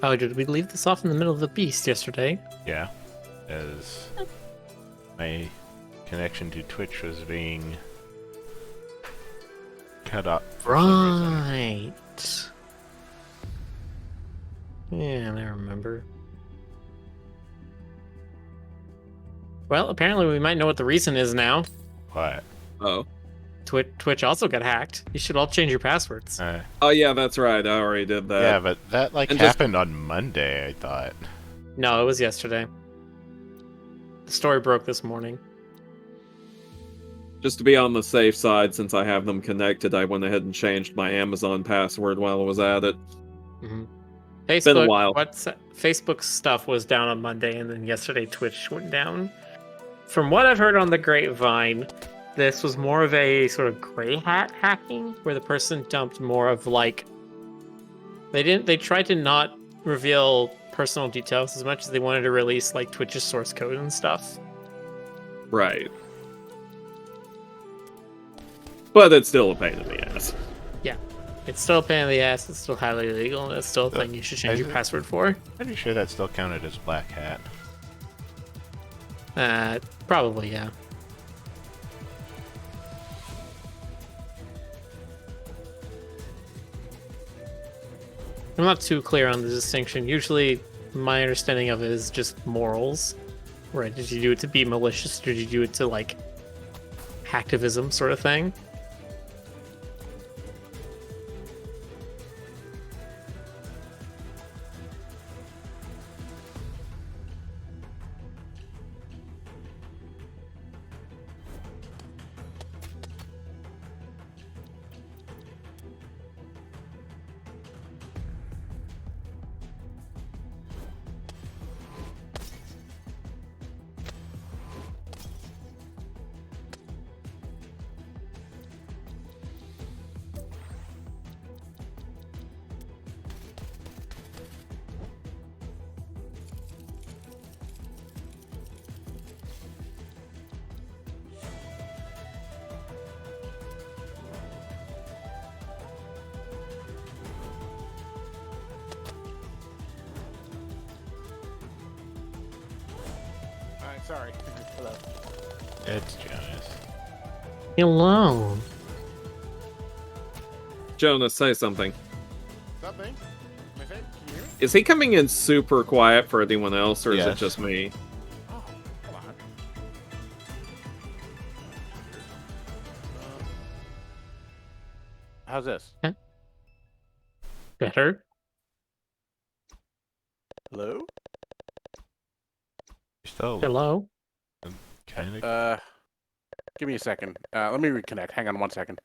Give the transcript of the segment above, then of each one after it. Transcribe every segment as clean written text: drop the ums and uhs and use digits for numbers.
Oh, did we leave this off in the middle of the beast yesterday? Yeah, as my connection to Twitch was being cut off for some reason. Right. Yeah, I remember. Well, apparently we might know what the reason is now. What? Oh. Twitch also got hacked. You should all change your passwords. Oh yeah, that's right. I already did that. Yeah, but that And happened on Monday, I thought. No, it was yesterday. The story broke this morning. Just to be on the safe side, since I have them connected, I went ahead and changed my Amazon password while I was at it. Mm-hmm. Been a while. Facebook stuff was down on Monday, and then yesterday Twitch went down. From what I've heard on the grapevine, this was more of a sort of gray hat hacking, where the person dumped more of like they tried to not reveal personal details as much as they wanted to release like Twitch's source code and stuff. Right. But it's still a pain in the ass. Yeah. It's still a pain in the ass, it's still highly illegal, and it's still a thing you should change your password for. Pretty sure that still counted as black hat. Probably, yeah. I'm not too clear on the distinction. Usually, my understanding of it is just morals. Right? Did you do it to be malicious, or did you do it to, like, hacktivism sort of thing? Sorry. Hello. It's Jonas. Hello. Jonas, say something. Something? Am I safe? Can you hear me? Is he coming in super quiet for anyone else, or is it Yes. just me? Oh, hold on. How's this? Better? Hello? You're still Hello? kind of. Give me a second. Let me reconnect. Hang on 1 second.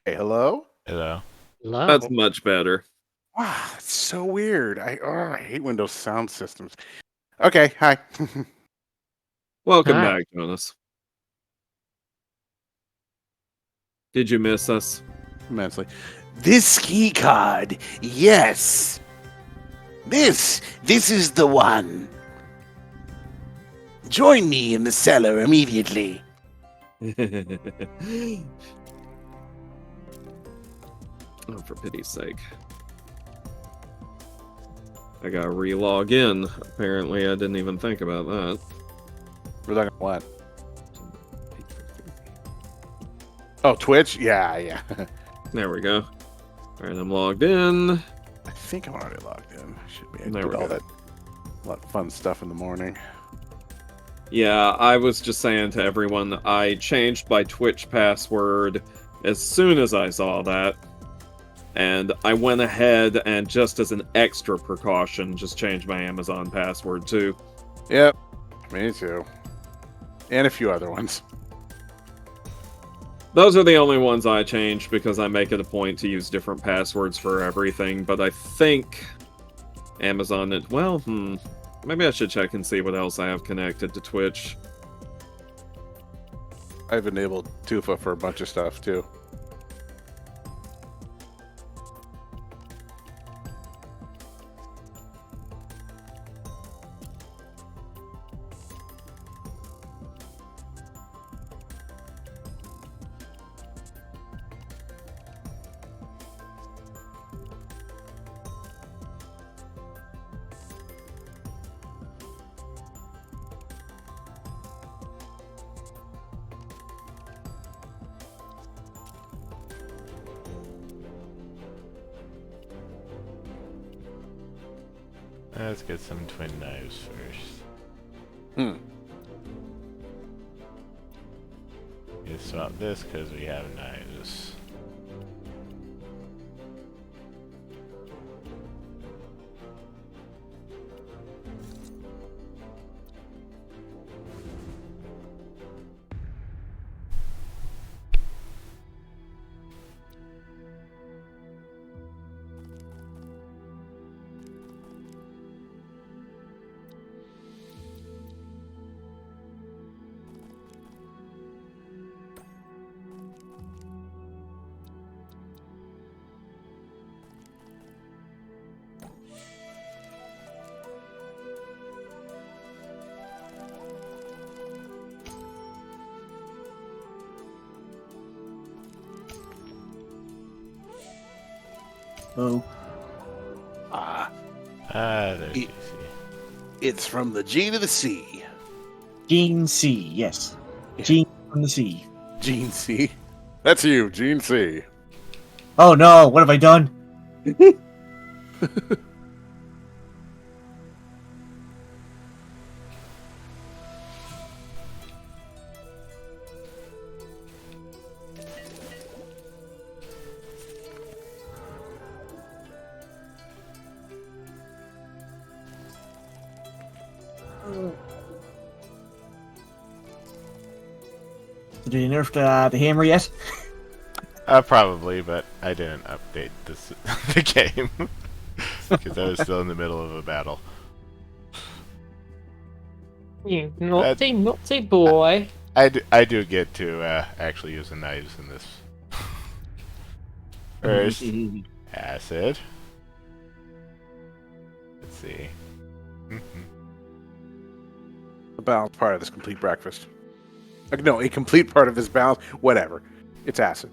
Hey, hello? Hello. Hello? That's much better. Wow, it's so weird. I hate Windows sound systems. Okay, hi. Welcome Hi. back, Jonas. Did you miss us? Immensely. This key card, yes. This is the one. Join me in the cellar immediately. Oh, for pity's sake. I gotta re-log in. Apparently, I didn't even think about that. We're talking what? Oh, Twitch? Yeah. There we go. Alright, I'm logged in. I think I'm already logged in. Should be. I There did we all go. that lot of fun stuff in the morning. Yeah, I was just saying to everyone, I changed my Twitch password as soon as I saw that. And I went ahead and, just as an extra precaution, just changed my Amazon password too. Yep, me too. And a few other ones. Those are the only ones I changed because I make it a point to use different passwords for everything, but I think Amazon... maybe I should check and see what else I have connected to Twitch. I've enabled Tufa for a bunch of stuff, too. Let's get some twin knives first. Hmm. You swap this because we have knives. Oh. There's It- DC. It's from the G to the C. Gene C, yes. Gene from the sea. Gene C. That's you, Gene C. Oh no, what have I done? Did you nerf the hammer yet? Probably, but I didn't update this the game because I was still in the middle of a battle. You naughty boy. I do get to actually use the knives in this. First, acid. Let's see. A balanced part of this complete breakfast. No, a complete part of this balance. Whatever. It's acid.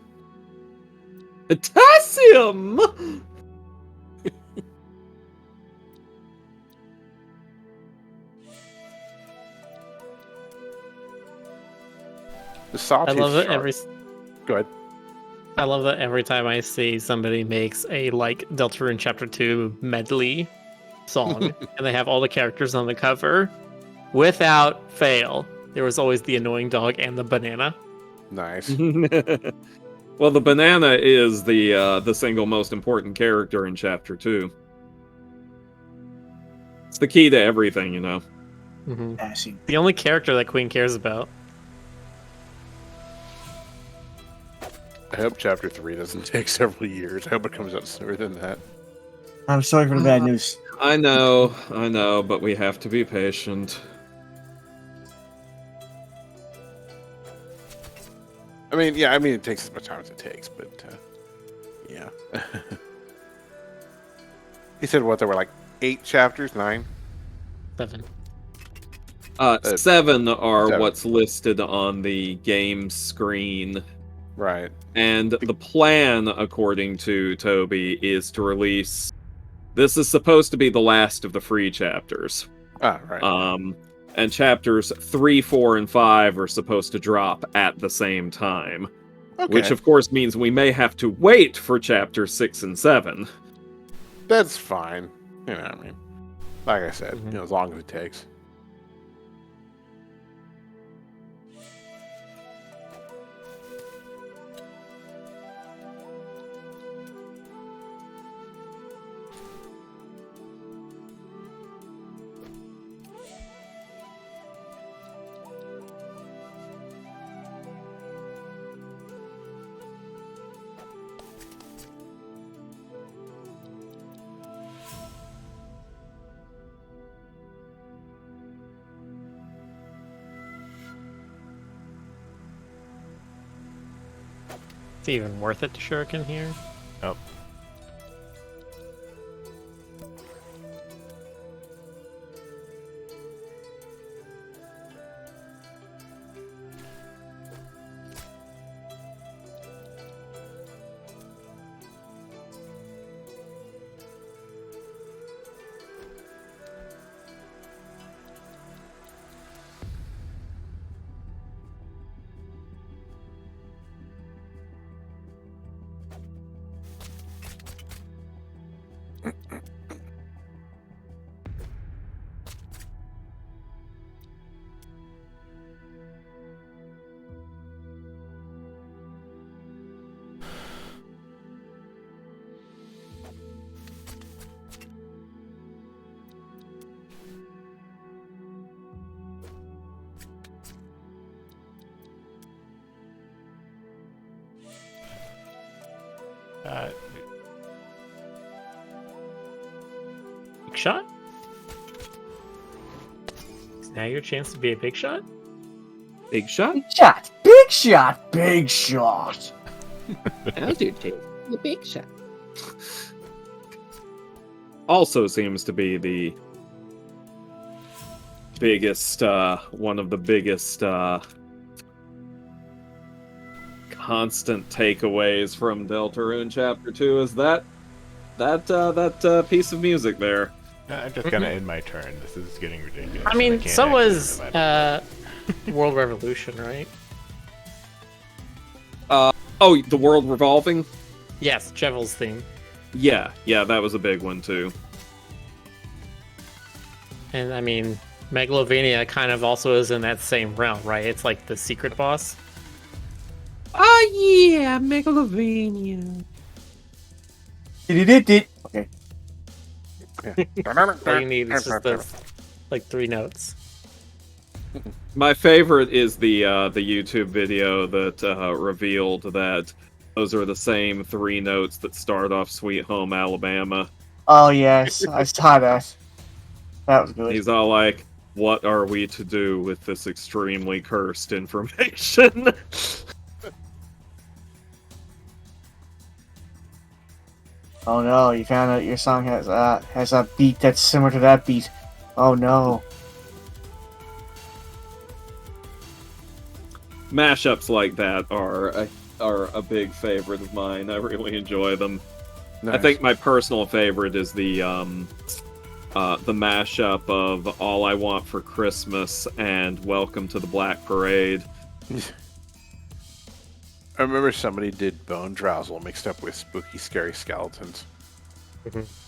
Potassium! The sawtooth I love it shark. Go ahead. I love that every time I see somebody makes a like Deltarune Chapter 2 medley song and they have all the characters on the cover, without fail, there was always the annoying dog and the banana. Nice. Well, the banana is the single most important character in Chapter 2. It's the key to everything, you know. Passing. The only character that Queen cares about. I hope Chapter 3 doesn't take several years. I hope it comes out sooner than that. I'm sorry for the bad news. I know, but we have to be patient. I mean, yeah, it takes as much time as it takes, but yeah. He said what, there were like 8 chapters, 9? 7. 7 are 7. what's listed on the game screen. Right. And the plan, according to Toby, is to release... This is supposed to be the last of the free chapters. Ah, right. And chapters 3, 4, and 5 are supposed to drop at the same time. Okay. Which, of course, means we may have to wait for chapters 6 and 7. That's fine. You know what I mean? Like I said, as long as it takes. It's even worth it to shuriken here. Oh. Big shot? Is now your chance to be a big shot? Big shot? Big shot! Big shot! Big shot! How's your taste? The big shot. Also seems to be the biggest, one of the biggest constant takeaways from Deltarune Chapter 2 is that piece of music there. I'm just gonna end my turn. This is getting ridiculous. I mean, can't so actually was survive. World Revolution, right? Oh, the world revolving? Yes, Jevel's theme. Yeah, that was a big one too. And I mean, Megalovania kind of also is in that same realm, right? It's like the secret boss. Oh yeah, Megalovania. Okay. All you need is just those, like 3 notes. My favorite is the YouTube video that revealed that those are the same 3 notes that start off Sweet Home Alabama. Oh yes, I saw that. That was good. He's all like, "What are we to do with this extremely cursed information?" Oh no, you found out your song has a beat that's similar to that beat. Oh no. Mashups like that are a big favorite of mine. I really enjoy them. Nice. I think my personal favorite is the mashup of "All I Want for Christmas" and "Welcome to the Black Parade." I remember somebody did Bone Drowsel mixed up with Spooky Scary Skeletons.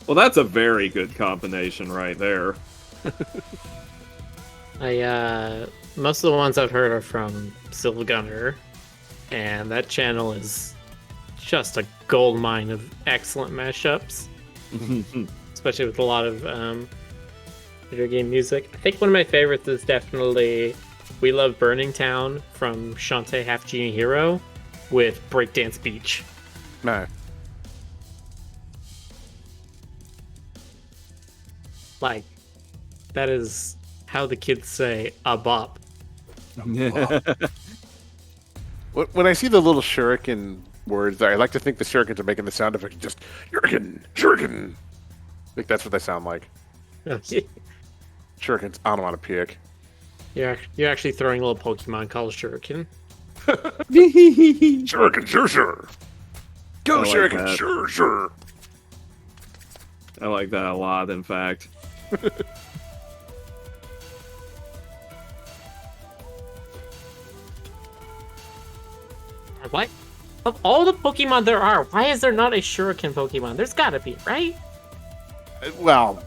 Well, that's a very good combination right there. Most of the ones I've heard are from Silvergunner, and that channel is just a gold mine of excellent mashups, especially with a lot of video game music. I think one of my favorites is definitely "We Love Burning Town" from Shantae Half Genie Hero with Breakdance Beach. No. Like, that is how the kids say "a bop." When I see the little shuriken words, I like to think the shurikens are making the sound effect just shuriken, shuriken. Like that's what they sound like. Shurikens onomatopoeic. You're actually throwing a little Pokemon called Shuriken. Shuriken, sure. Go, I like shuriken, that. sure. I like that a lot, in fact. What? Of all the Pokemon there are, why is there not a Shuriken Pokemon? There's gotta be, right? Well,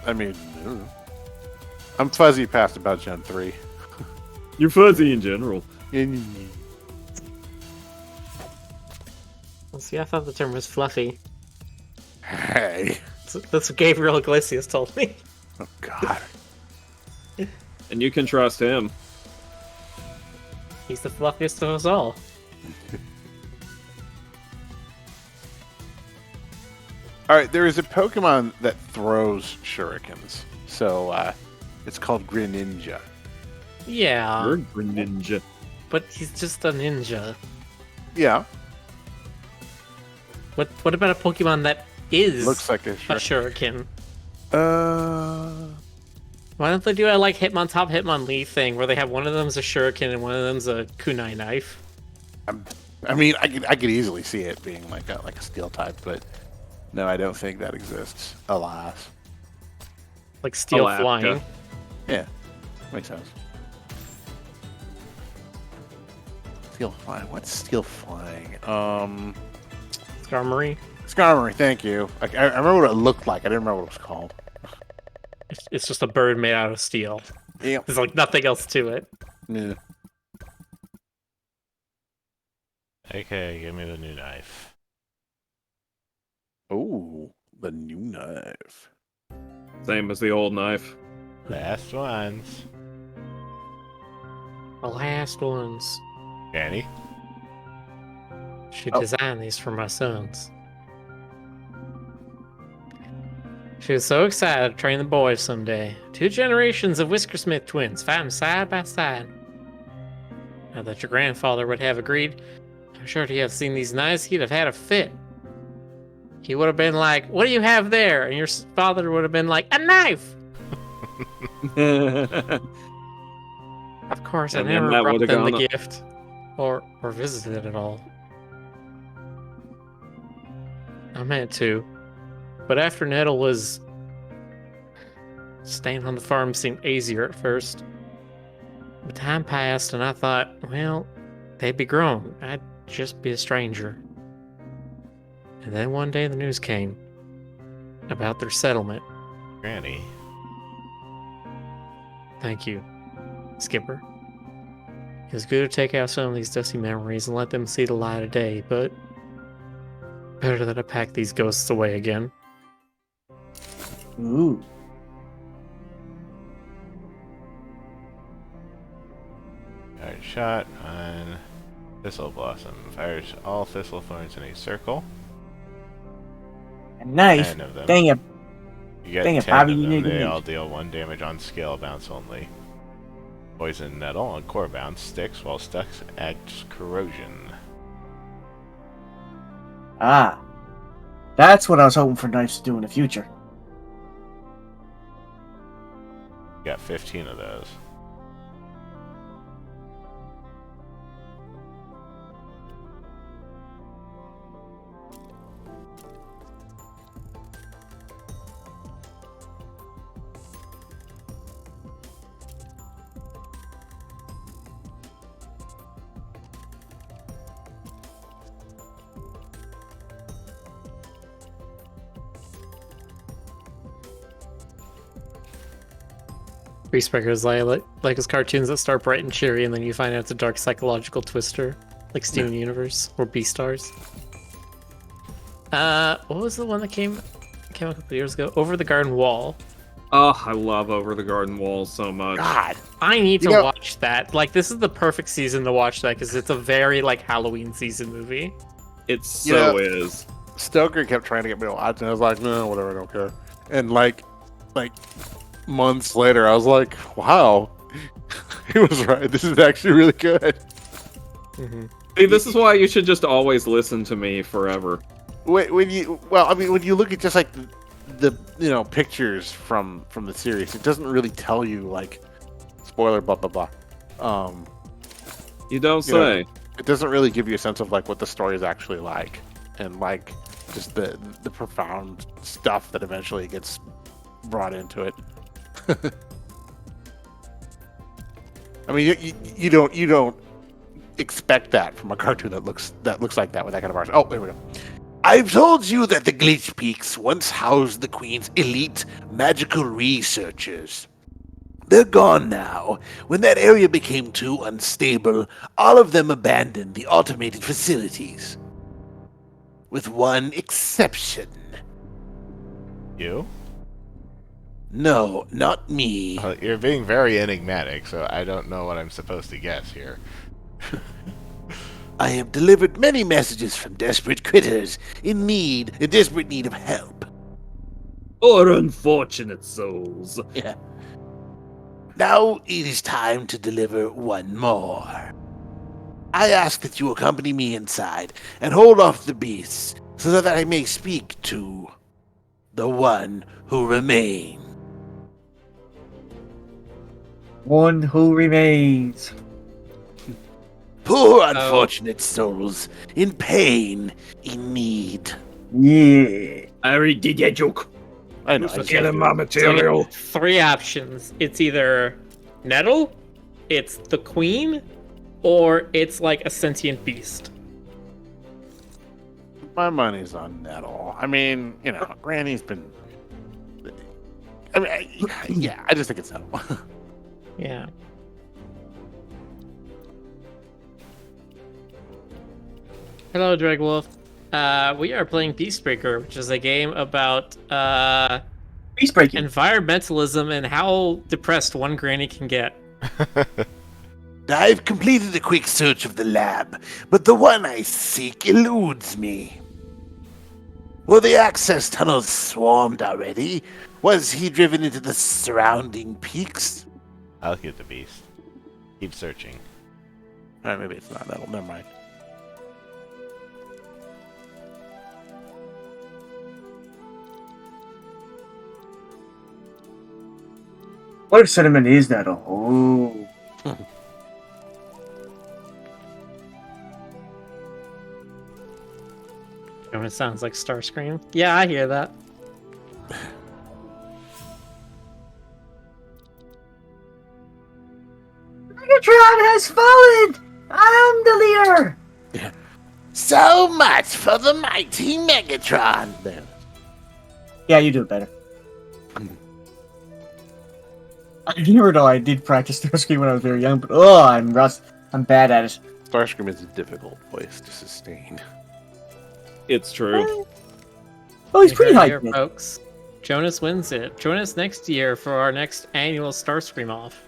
I mean, I don't know. I'm fuzzy past about Gen 3. You're fuzzy in general. Well, see, I thought the term was fluffy. Hey. That's what Gabriel Iglesias told me. Oh, God. And you can trust him. He's the fluffiest of us all. Alright, there is a Pokemon that throws shurikens. So, it's called Greninja. Yeah, You're a Greninja. but he's just a ninja. Yeah. What about a Pokemon that is Looks like a a shuriken. shuriken? Why don't they do a like Hitmontop, Hitmonlee thing where they have one of them's a shuriken and one of them's a kunai knife? I mean, I could easily see it being like a steel type, but no, I don't think that exists. Alas. Like steel Alaska. flying. Yeah, makes sense. Steel flying. What's steel flying? Skarmory. Skarmory. Thank you. I remember what it looked like. I didn't remember what it was called. It's just a bird made out of steel. Yeah. There's like nothing else to it. Yeah. Okay, give me the new knife. Oh, the new knife. Same as the old knife. Last ones. The last ones. Danny? She Oh. designed these for my sons. She was so excited to train the boys someday. 2 generations of Whiskersmith twins fighting side by side. Now that your grandfather would have agreed, I'm sure to have seen these knives, he'd have had a fit. He would have been like, "What do you have there?" And your father would have been like, "A knife!" Of course, I And then never that brought would've them the gone- gift. Or visited it at all. I meant to. But after Nettle was... staying on the farm seemed easier at first. But time passed and I thought, well, they'd be grown. I'd just be a stranger. And then one day the news came. About their settlement. Granny. Thank you, Skipper. It was good to take out some of these dusty memories and let them see the light of day, but... better that I pack these ghosts away again. Ooh. Alright, shot on Thistle Blossom. Fires all thistle thorns in a circle. A knife? 10 of them. Dang it. You get dang it, 10 Bobby, of you them. need to They leave. all deal 1 damage on scale bounce only. Poison Nettle on core bounce sticks, while stuck acts corrosion. Ah. That's what I was hoping for knives to do in the future. You got 15 of those. Beastbreaker is like his cartoons that start bright and cheery, and then you find out it's a dark psychological twister, like Steven Universe or Beastars. What was the one that came a couple years ago? Over the Garden Wall. Oh, I love Over the Garden Wall so much. God. I need to You know- watch that. Like, this is the perfect season to watch that because it's a very like Halloween season movie. It so is. Stoker kept trying to get me to watch, and I was like, no, whatever, I don't care. And like months later, I was like, wow, he was right. This is actually really good. Mm-hmm. See, this is why you should just always when to me forever. When you look at just like the pictures from the series, it doesn't really tell you like spoiler blah blah blah. You don't You know, say. It doesn't really give you a sense of like what the story is actually like, and like just the profound stuff that eventually gets brought into it. I mean, you don't expect that from a cartoon that looks like that with that kind of art. Oh, there we go. I've told you that the Glitch Peaks once housed the Queen's elite magical researchers. They're gone now. When that area became too unstable, all of them abandoned the automated facilities. With one exception. You? No, not me. You're being very enigmatic, so I don't know what I'm supposed to guess here. I have delivered many messages from desperate critters in desperate need of help. Or unfortunate souls. Yeah. Now it is time to deliver one more. I ask that you accompany me inside and hold off the beasts so that I may speak to the one who remains. One who remains. Poor unfortunate souls, in pain, in need. Yeah. I already did that joke. I know. I just Kill like him, to- my material. Three options. It's either Nettle, it's the Queen, or it's like a sentient beast. My money's on Nettle. I mean, Granny's been. I mean, I just think it's Nettle. Yeah. Hello, Dregwolf. We are playing Beastbreaker, which is a game about Beast breaking. environmentalism and how depressed one granny can get. I've completed a quick search of the lab, but the one I seek eludes me. Were the access tunnels swarmed already? Was he driven into the surrounding peaks? I'll get the beast. Keep searching. Maybe it's not Nettle. Never mind. What if Cinnamon is that? Oh. Oh, it sounds like Starscream. Yeah, I hear that. Megatron has fallen! I'm the leader! So much for the mighty Megatron. There. Yeah, you do it better. I never know I did practice Starscream when I was very young, but I'm bad at it. Starscream is a difficult voice to sustain. It's true. Oh, he's You pretty heard it high here, pitched. folks. Jonas wins it. Join us next year for our next annual Starscream off.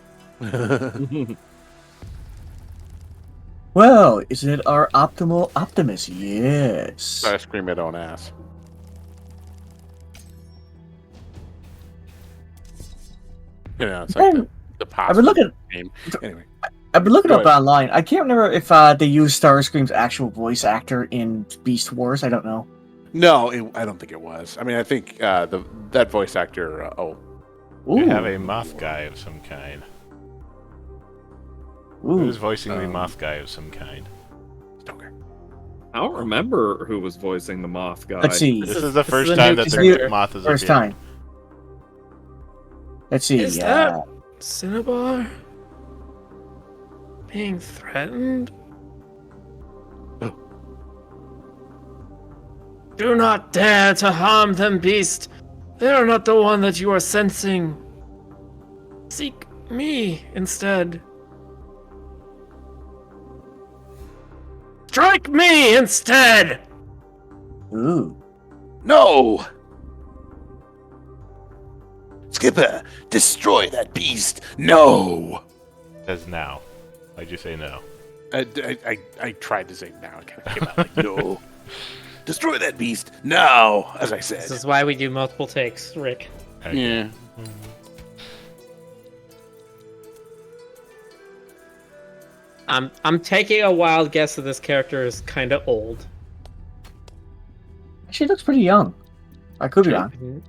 Well, is it our optimal Optimus? Yes. Starscream, I don't ask. It's like the I've been looking. game. Anyway, I've been looking Go up ahead. online. I can't remember if they used Starscream's actual voice actor in Beast Wars. I don't know. no, I don't think it was. I mean, I think that voice actor. We have Ooh. a moth guy of some kind. Ooh. Who's voicing the moth guy of some kind? Stoker. I don't remember who was voicing the moth guy. Let's see. This is the this first is a time new that character. the moth is First appearing. time. Let's see. Is that Cinnabar being threatened? Do not dare to harm them, beast. They are not the one that you are sensing. Seek me instead. Strike me instead! Ooh. No! Skipper, destroy that beast! No! Says now. Why'd you say no? I tried to say now. It kind of came out like no. Destroy that beast now, as I This said. is why we do multiple takes, Rick. Okay. Yeah. I'm taking a wild guess that this character is kind of old. She looks pretty young. I could be wrong.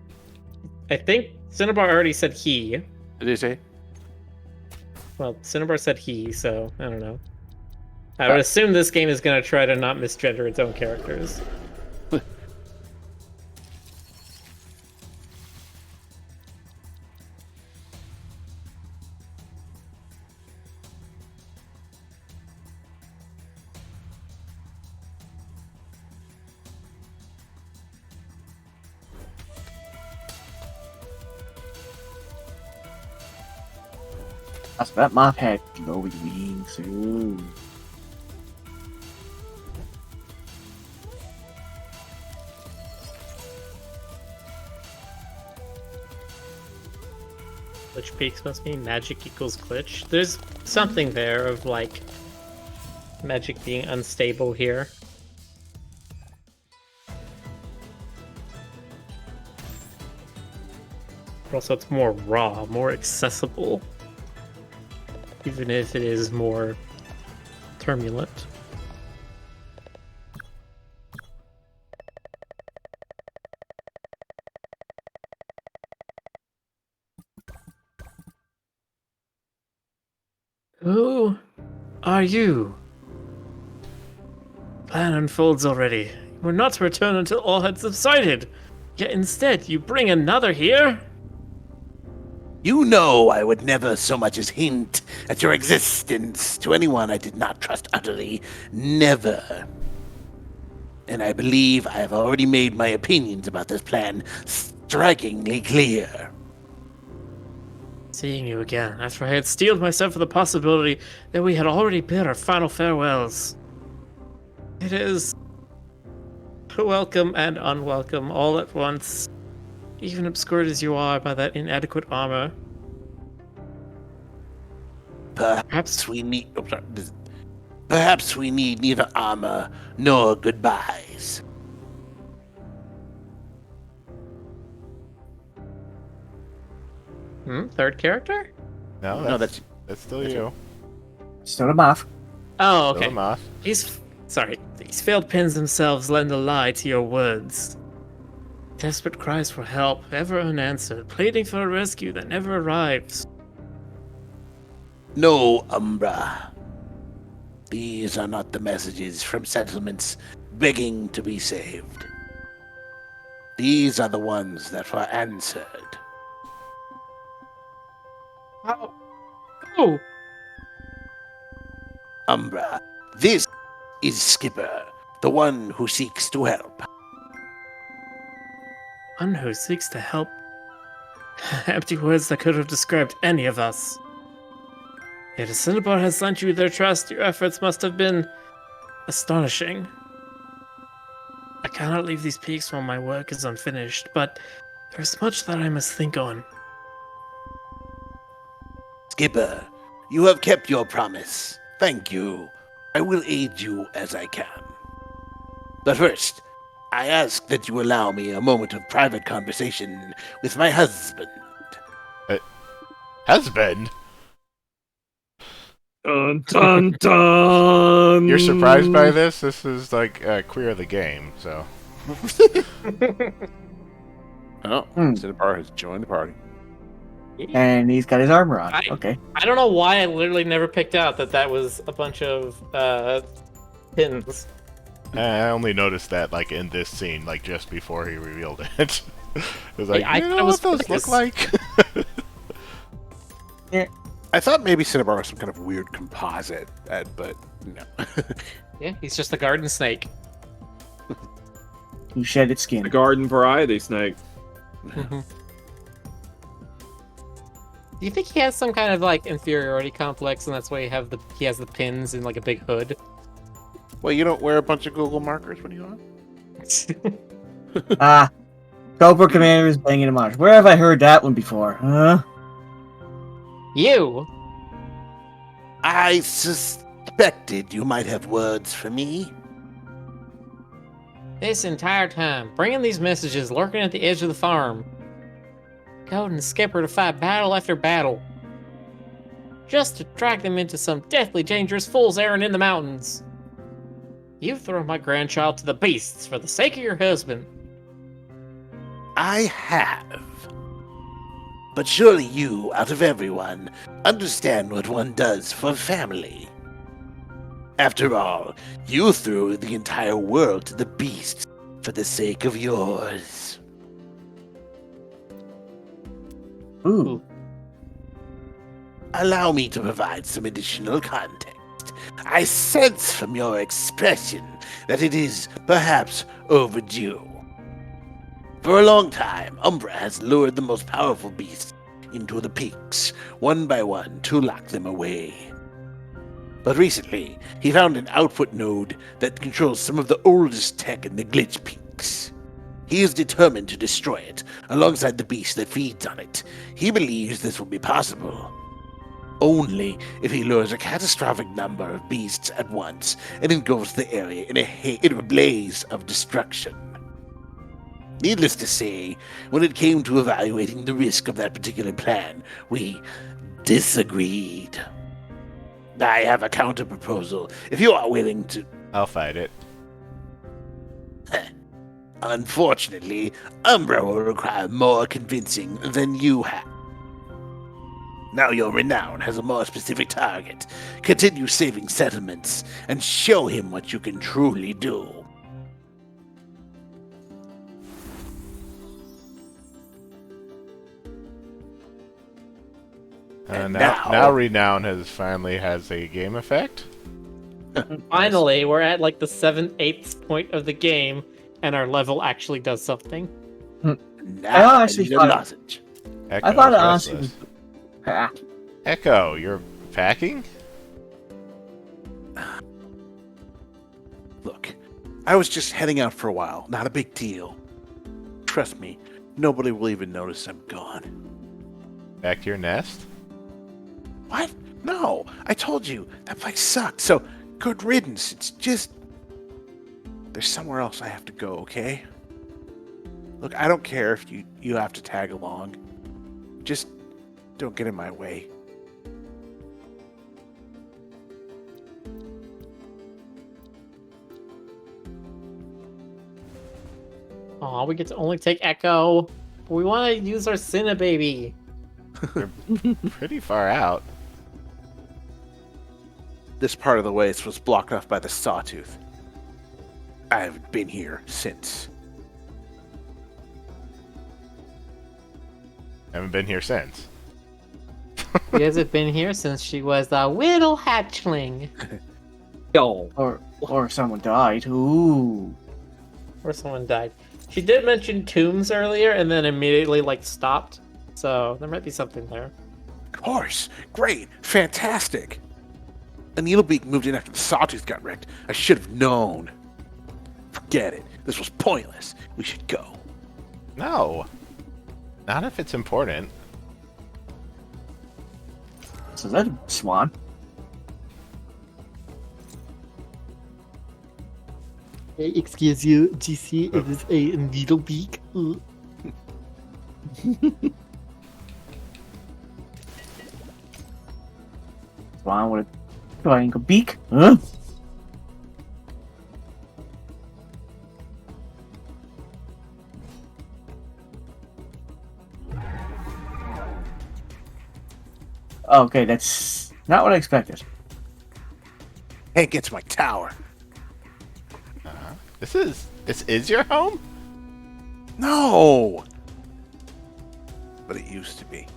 I think Cinnabar already said he. Did he say? Well, Cinnabar said he, so I don't know. I would assume this game is going to try to not misgender its own characters. That moth had glowy wings. Ooh. Glitch peaks must be magic equals glitch. There's something there of like magic being unstable here. But also it's more raw, more accessible. Even if it is more Oh, turbulent. Who are you? Plan unfolds already. You were not to return until all had subsided. Yet instead, you bring another here? You know I would never so much as hint at your existence to anyone I did not trust utterly. Never. And I believe I have already made my opinions about this plan strikingly clear. Seeing you again, after I had steeled myself for the possibility that we had already bid our final farewells. It is welcome and unwelcome all at once, even obscured as you are by that inadequate armor. Perhaps we need. Oh, sorry. Perhaps we need neither armor nor goodbyes. Third character? No, No, that's still you. Still a moth. Oh, Still okay. a moth. These failed pins themselves lend a lie to your words. Desperate cries for help, ever unanswered, pleading for a rescue that never arrives. No, Umbra. These are not the messages from settlements begging to be saved. These are the ones that were answered. How? Oh! Umbra, this is Skipper, the one who seeks to help. One who seeks to help. Empty words that could have described any of us. Yet if Cinnabar has lent you their trust, your efforts must have been astonishing. I cannot leave these peaks while my work is unfinished, but there's much that I must think on. Skipper, you have kept your promise. Thank you. I will aid you as I can. But first, I ask that you allow me a moment of private conversation with my husband. Husband? Dun dun dun. You're surprised by this? This is like Queer of the Game, so. Oh, Cinnabar has joined the party. And he's got his armor on. Okay. I don't know why I literally never picked out that was a bunch of pins. I only noticed that like in this scene, like just before he revealed it. It was like, I you thought know it was what those focus. look like? I thought maybe Cinnabar was some kind of weird composite, but no. Yeah, he's just a garden snake. He shed its skin. The garden variety snake. Do you think he has some kind of like inferiority complex, and that's why he has the pins in like a big hood? Well, you don't wear a bunch of Google markers when you on? Cobra Commander is banging him on. Where have I heard that one before? Huh? You? I suspected you might have words for me. This entire time, bringing these messages, lurking at the edge of the farm. Code and Skipper to fight battle after battle. Just to drag them into some deathly dangerous fool's errand in the mountains. You throw my grandchild to the beasts for the sake of your husband. I have. But surely you, out of everyone, understand what one does for family. After all, you threw the entire world to the beasts for the sake of yours. Ooh. Allow me to provide some additional context. I sense from your expression that it is perhaps overdue. For a long time, Umbra has lured the most powerful beasts into the peaks, one by one, to lock them away. But recently, he found an output node that controls some of the oldest tech in the Glitch Peaks. He is determined to destroy it, alongside the beast that feeds on it. He believes this will be possible only if he lures a catastrophic number of beasts at once and engulfs the area in a blaze of destruction. Needless to say, when it came to evaluating the risk of that particular plan, we disagreed. I have a counter-proposal, if you are willing to... I'll fight it. Unfortunately, Umbra will require more convincing than you have. Now your renown has a more specific target. Continue saving settlements and show him what you can truly do. And now renown finally has a game effect. Finally, we're at like the 7th, 8th point of the game, and our level actually does something. Now I actually need a thought- lozenge. Echo, I thought it press honestly this. was. Ah, Echo, you're packing? Look, I was just heading out for a while. Not a big deal. Trust me, nobody will even notice I'm gone. Back to your nest? What? No, I told you, that place sucked, so good riddance. It's just... There's somewhere else I have to go, okay? Look, I don't care if you have to tag along. Just don't get in my way. Aw, we get to only take Echo. But we want to use our Cinnababy. Pretty far out. This part of the waste was blocked off by the sawtooth. I haven't been here since. Haven't been here since. She hasn't been here since she was a little hatchling. Yo. or someone died. Ooh. Or someone died. She did mention tombs earlier and then immediately like stopped. So there might be something there. Of course. Great. Fantastic. A needlebeak moved in after the sawtooth got wrecked. I should have known. Forget it. This was pointless. We should go. No. Not if it's important. So is that a swan? Excuse you, GC, it is a needle beak. Swan with a triangle beak? Huh? Okay, that's not what I expected. Hank gets my tower. This is your home? No! But it used to be.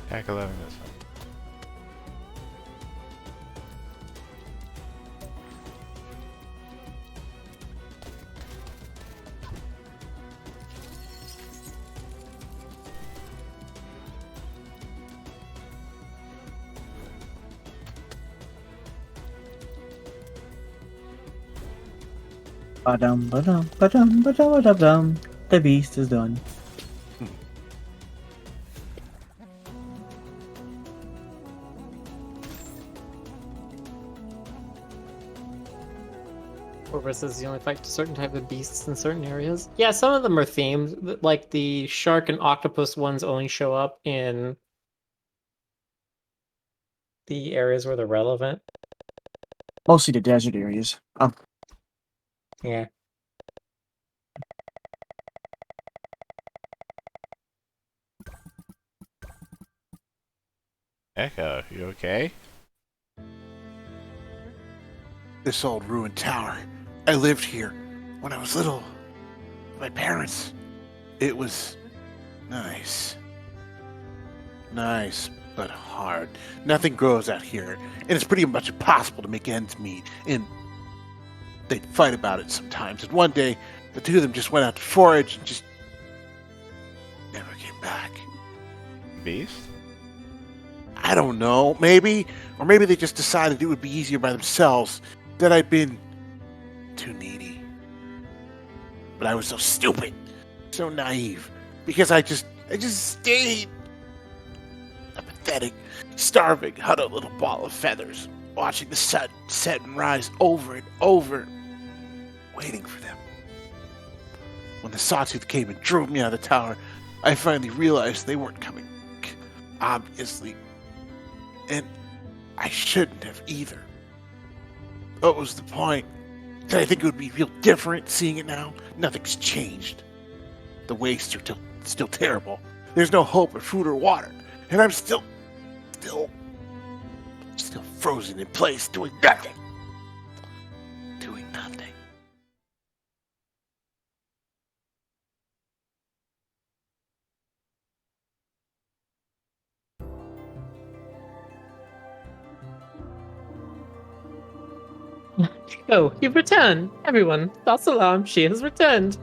Pack 11 this one. Ba-dum, ba-dum, ba-dum, ba-dum, ba-dum. The beast is done. Corvus is the only fight to certain type of beasts in certain areas. Yeah, some of them are themed. Like the shark and octopus ones only show up in the areas where they're relevant. Mostly the desert areas. Yeah. Echo, you okay? This old ruined tower. I lived here when I was little. My parents. It was nice. Nice, but hard. Nothing grows out here, and it's pretty much impossible to make ends meet. And they'd fight about it sometimes. And one day, the two of them just went out to forage and just never came back. Beast? I don't know, maybe. Or maybe they just decided it would be easier by themselves, that I'd been too needy. But I was so stupid, so naive, because I just stayed a pathetic, starving, huddled little ball of feathers, watching the sun set and rise over and over, waiting for them. When the sawtooth came and drove me out of the tower, I finally realized they weren't coming, obviously. And I shouldn't have either. What was the point? Did I think it would be real different seeing it now? Nothing's changed. The wastes are still terrible. There's no hope of food or water. And I'm still frozen in place, doing nothing. Doing nothing. Oh, you've returned. Everyone, false alarm, she has returned.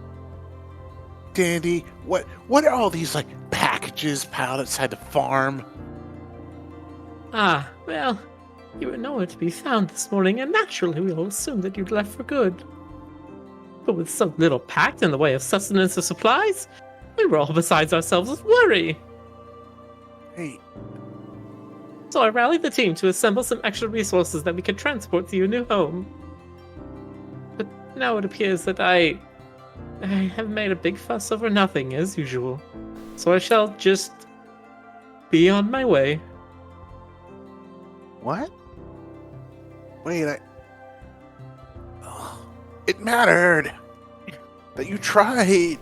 Dandy, what are all these, like, packages piled outside the farm? Ah, well, you were nowhere to be found this morning, and naturally we all assumed that you'd left for good. But with so little packed in the way of sustenance or supplies, we were all besides ourselves with worry. Hey, So I rallied the team to assemble some extra resources that we could transport to your new home. But now it appears that I have made a big fuss over nothing, as usual. So I shall just be on my way. what? Wait, it mattered that you tried.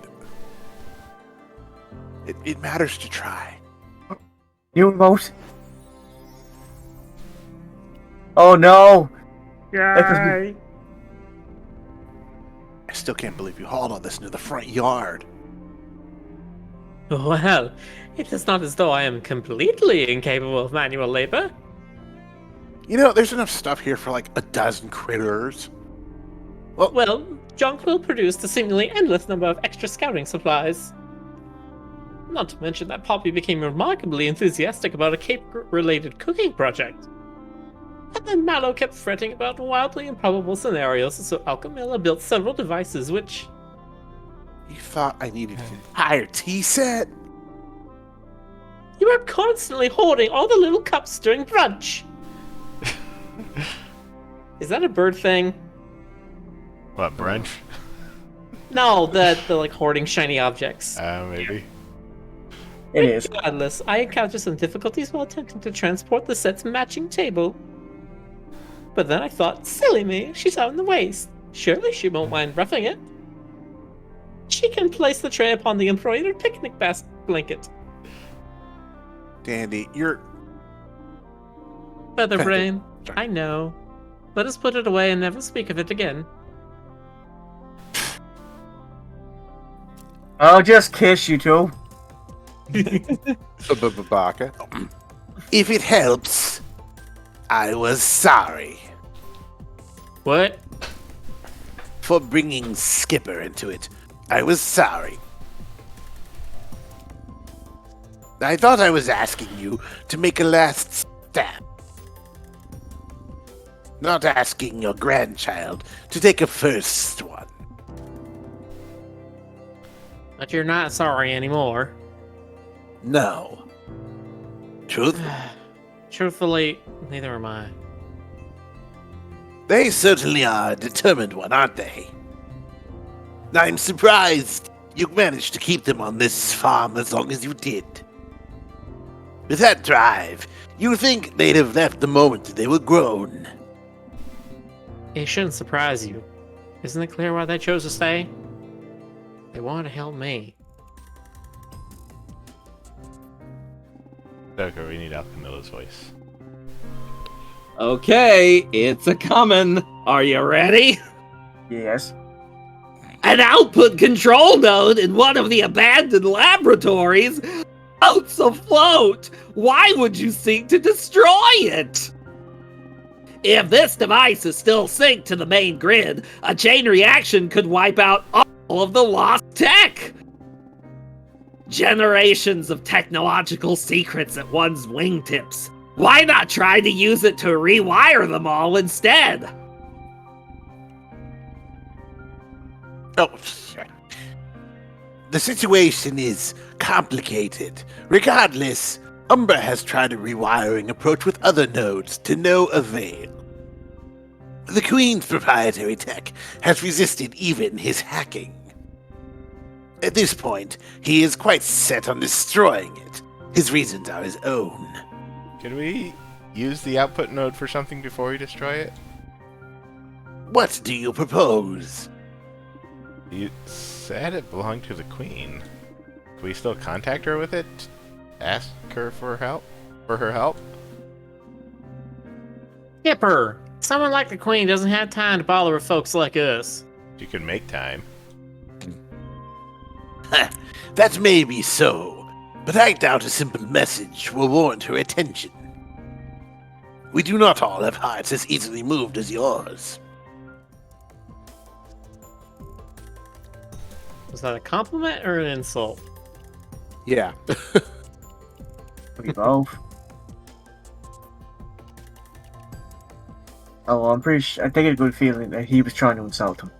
It matters to try. New remote. Oh no! Yay! I still can't believe you hauled all this into the front yard. Well, it is not as though I am completely incapable of manual labor. You know, there's enough stuff here for like a dozen critters. Well, Jonquil produced a seemingly endless number of extra scouting supplies. Not to mention that Poppy became remarkably enthusiastic about a cape-related cooking project. And then Mallow kept fretting about wildly improbable scenarios, so Alchemilla built several devices which... You thought I needed an entire tea set? You were constantly hoarding all the little cups during brunch! Is that a bird thing? What, brunch? No, the like hoarding shiny objects. Maybe. It is. Regardless, I encountered some difficulties while attempting to transport the set's matching table. But then I thought, silly me, she's out in the waste. Surely she won't mind roughing it. She can place the tray upon the embroidered picnic blanket. Dandy, you're... Featherbrain, I know. Let us put it away and never speak of it again. I'll just kiss you two. Baka. If it helps, I was sorry What? for bringing Skipper into it. I was sorry. I thought I was asking you to make a last stand. Not asking your grandchild to take a first one. But you're not sorry anymore. No. Truth? Truthfully, neither am I. They certainly are a determined one, aren't they? I'm surprised you managed to keep them on this farm as long as you did. With that drive, you'd think they'd have left the moment they were grown. It shouldn't surprise you. Isn't it clear why they chose to stay? They wanted to help me. Joker, we need Alchemilla's voice. Okay, it's a comin'. Are you ready? Yes. An output control node in one of the abandoned laboratories floats afloat. Why would you seek to destroy it? If this device is still synced to the main grid, a chain reaction could wipe out all of the lost tech. Generations of technological secrets at one's wingtips. Why not try to use it to rewire them all instead? Oh, shit. The situation is complicated. Regardless, Umbra has tried a rewiring approach with other nodes to no avail. The Queen's proprietary tech has resisted even his hacking. At this point, he is quite set on destroying it. His reasons are his own. Can we use the output node for something before we destroy it? What do you propose? You said it belonged to the Queen. Can we still contact her with it? Ask her for help? For her help? Skipper! Someone like the Queen doesn't have time to bother with folks like us. You can make time. That may be so, but I doubt a simple message will warrant her attention. We do not all have hearts as easily moved as yours. Was that a compliment or an insult? Yeah. We both. Oh, well, I'm pretty sure. I think a good feeling that he was trying to insult him.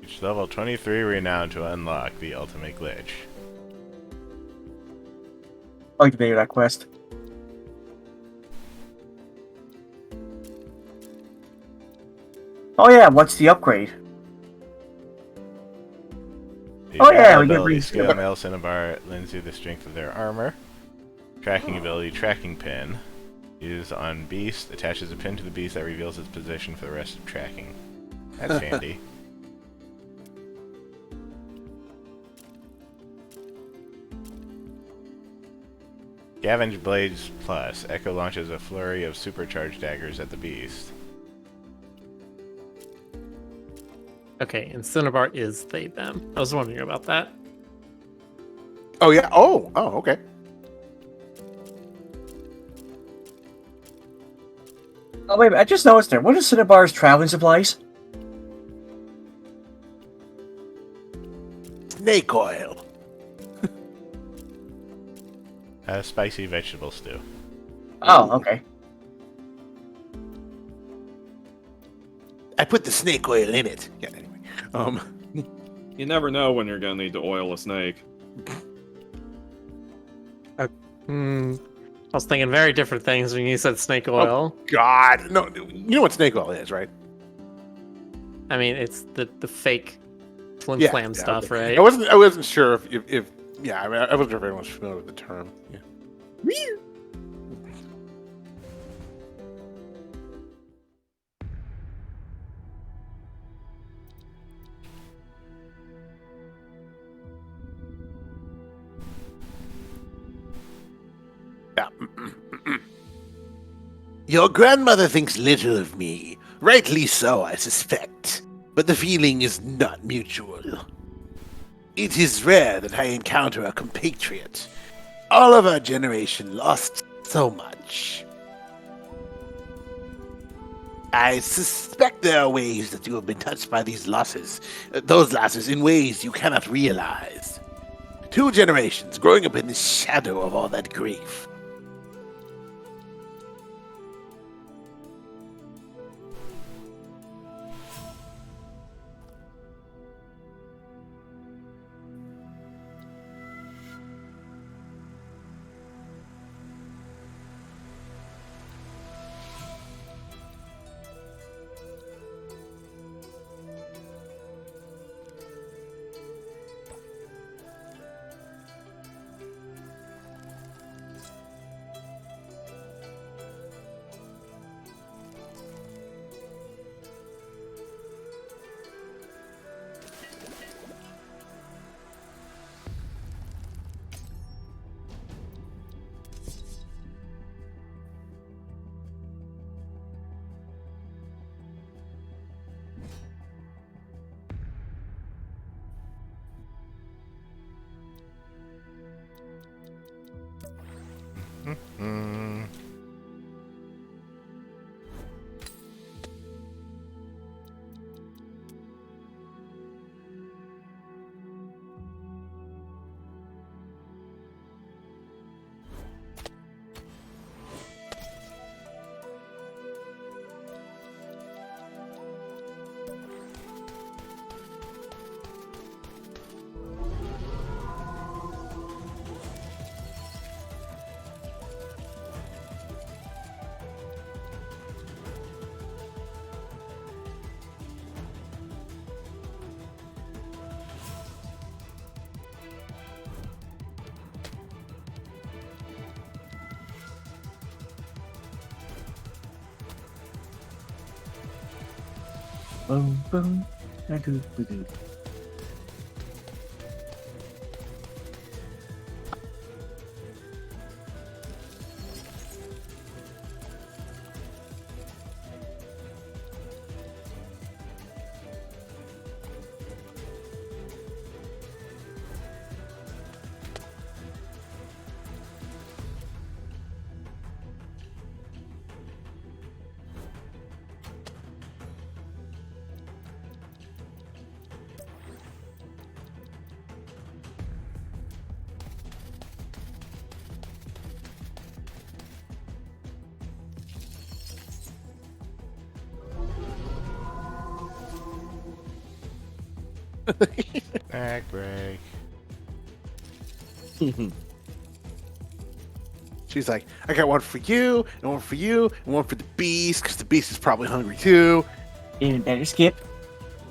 Reach level 23 renown to unlock the ultimate glitch. I like the name of that quest. Oh yeah, what's the upgrade? The Oh, yeah, we get ability rings. skill male cinnabar lends you the strength of their armor. Tracking ability tracking pin. Used on beast, attaches a pin to the beast that reveals its position for the rest of tracking. That's handy. Scavenge Blades Plus. Echo launches a flurry of supercharged daggers at the beast. Okay, and Cinnabar is they, them. I was wondering about that. Oh, yeah. Oh, okay. Oh wait, I just noticed there. What is Cinnabar's traveling supplies? Snake oil. Spicy vegetable stew. Oh, okay. I put the snake oil in it. Yeah, anyway. You never know when you're gonna need to oil a snake. I was thinking very different things when you said snake oil. God. No, you know what snake oil is, right? I mean, it's the fake flim Yeah, flam yeah, stuff, okay. right? I wasn't sure if yeah, I mean, I wasn't sure if anyone was familiar with the term. Yeah. Yeah. Your grandmother thinks little of me. Rightly so, I suspect. But the feeling is not mutual. It is rare that I encounter a compatriot. All of our generation lost so much. I suspect there are ways that you have been touched by those losses in ways you cannot realize. 2 generations growing up in the shadow of all that grief. Boom, boom. Ba-doo. Back break. She's like, I got one for you, and one for you, and one for the beast, because the beast is probably hungry too. Even better, Skip.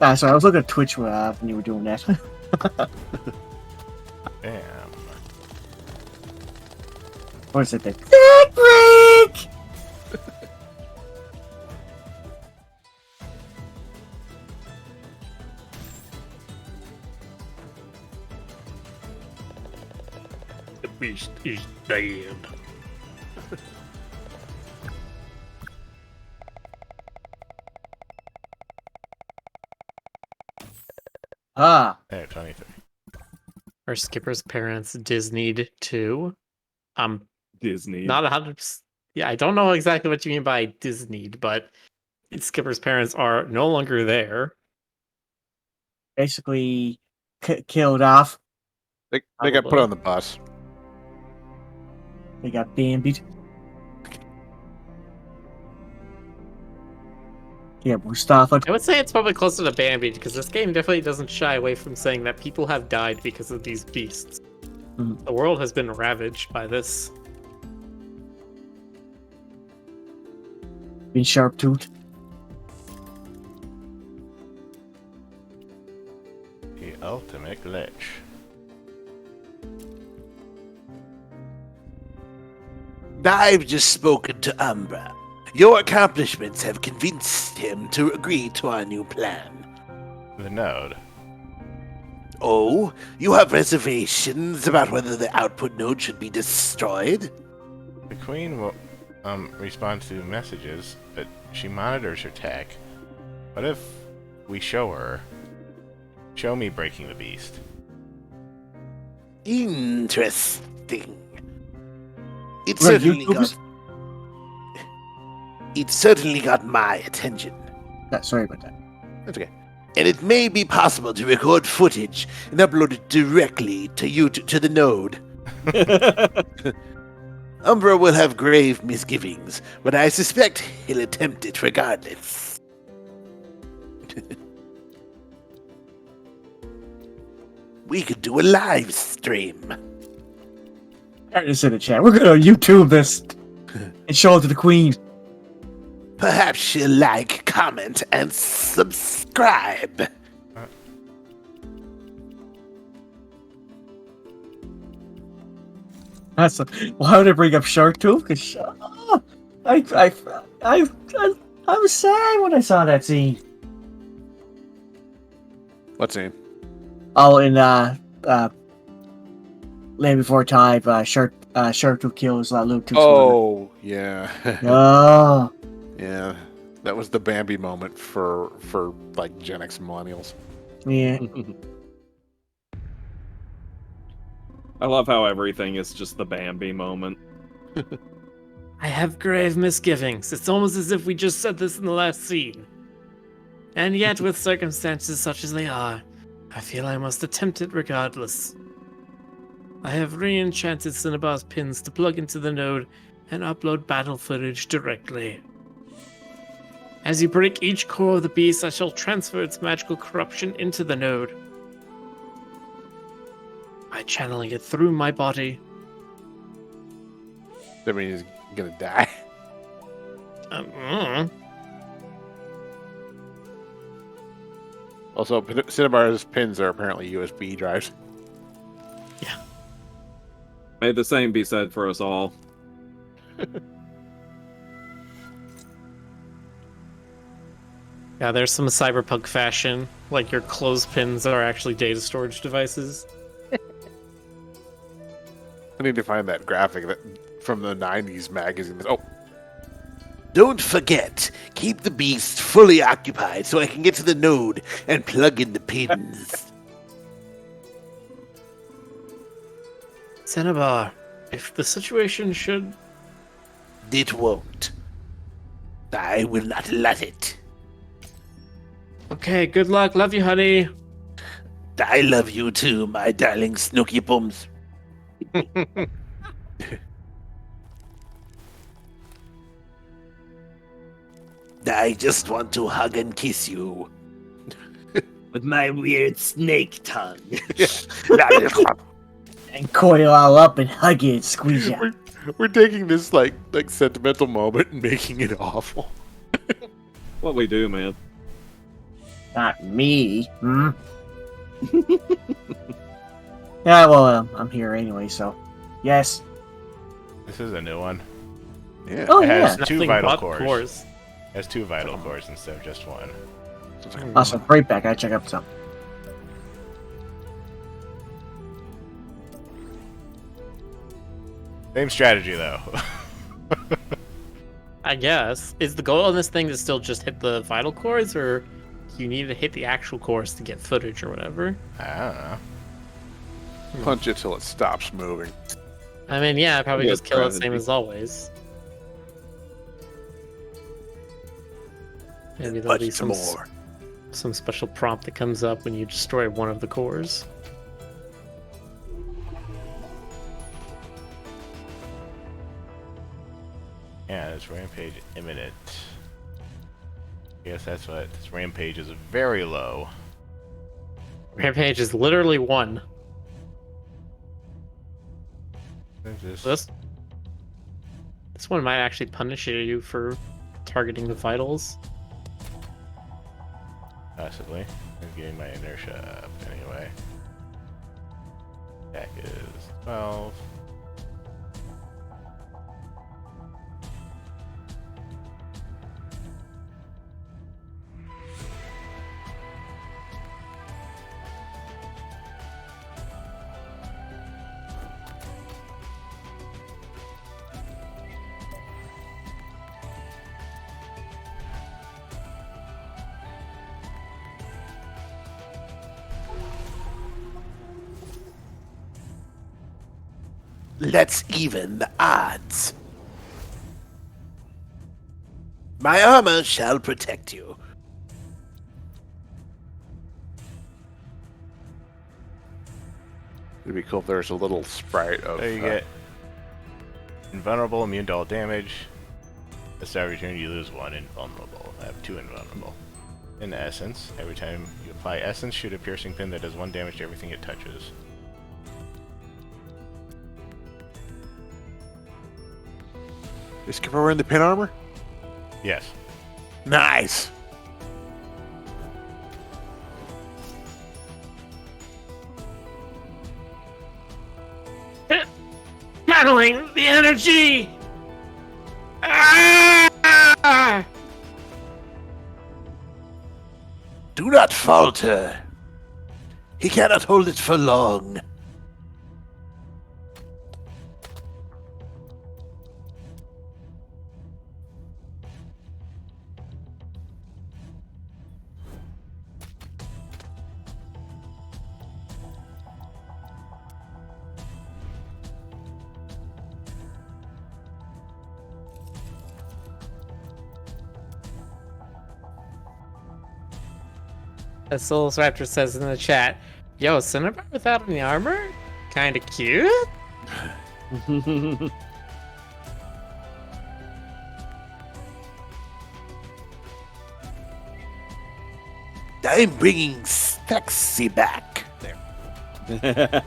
Sorry, I was looking at Twitch when you were doing that. Damn. Or is it the Back break? The beast is dead. There, 23. Are Skipper's parents Disneyed too? Disney. Not 100%. Yeah, I don't know exactly what you mean by Disneyed, but Skipper's parents are no longer there. Basically, killed off. They got put Probably. on the bus. They got bambied. Yeah, Mustafa. I would say it's probably closer to Bambi because this game definitely doesn't shy away from saying that people have died because of these beasts. Mhm. The world has been ravaged by this. Been sharp tooth. The ultimate glitch. I've just spoken to Umbra. Your accomplishments have convinced him to agree to our new plan. The node. Oh, you have reservations about whether the output node should be destroyed? The queen will respond to messages, but she monitors her tech. What if we show her? Show me breaking the beast. Interesting. It Right, certainly YouTubers? got my attention. Sorry about that. That's okay. And it may be possible to record footage and upload it directly to the node. Umbra will have grave misgivings, but I suspect he'll attempt it regardless. We could do a live stream. I just in the chat. We're gonna YouTube this and show it to the Queen. Perhaps she'll like, comment, and subscribe. That's why would I bring up Shark Tooth? Because I was sad when I saw that scene. What's name? Oh, in Land Before Time, Shark Tooth kills Little Tooth's Oh, yeah. mother. Oh, Yeah. That was the Bambi moment for like Gen X millennials. yeah. I love how everything is just the Bambi moment. I have grave misgivings. It's almost as if we just said this in the last scene. And yet, with circumstances such as they are, I feel I must attempt it regardless. I have re-enchanted Cinnabar's pins to plug into the node and upload battle footage directly. As you break each core of the beast, I shall transfer its magical corruption into the node. By channeling it through my body. That means he's gonna die. Also, Cinnabar's pins are apparently USB drives. May the same be said for us all. Yeah, there's some cyberpunk fashion, like your clothespins are actually data storage devices. I need to find that graphic that from the '90s magazine. Oh, Don't forget, keep the beast fully occupied so I can get to the node and plug in the pins. Cinnabar, if the situation should... It won't. I will not let it. Okay, good luck. Love you, honey. I love you too, my darling Snooky Bums. I just want to hug and kiss you. With my weird snake tongue. And coil all up and hug it and squeeze you. we're taking this like sentimental moment and making it awful. What we do, man. Not me. Hmm? Yeah, well, I'm here anyway, so. Yes. This is a new one. Yeah. Oh, It yeah. has two Nothing vital but cores. cores. It has 2 vital cores instead of just 1. Awesome. Right back. I check up some. Same strategy though. I guess. Is the goal on this thing to still just hit the vital cores, or do you need to hit the actual cores to get footage or whatever? I don't know. Punch it till it stops moving. I mean, yeah, probably Yeah, just kill it strategy. same as always. Maybe there'll be Much some more. some special prompt that comes up when you destroy one of the cores. Yeah, it's rampage imminent. Guess that's what this rampage is very low. Rampage is literally 1. This, This one might actually punish you for targeting the vitals. possibly. I'm getting my inertia up anyway. Attack is 12. Let's even the odds. My armor shall protect you. It'd be cool if there's a little sprite of. So you get invulnerable, immune to all damage. At the start of your turn, you lose 1 invulnerable. I have 2 invulnerable. In essence, every time you apply essence, shoot a piercing pin that does 1 damage to everything it touches. Is Skipper wearing the pin armor? Yes. Nice. Battling the energy! Ah! Do not falter. He cannot hold it for long. As Souls Raptor says in the chat, yo, Cinnabar without any armor? Kinda cute? I'm bringing sexy back. There.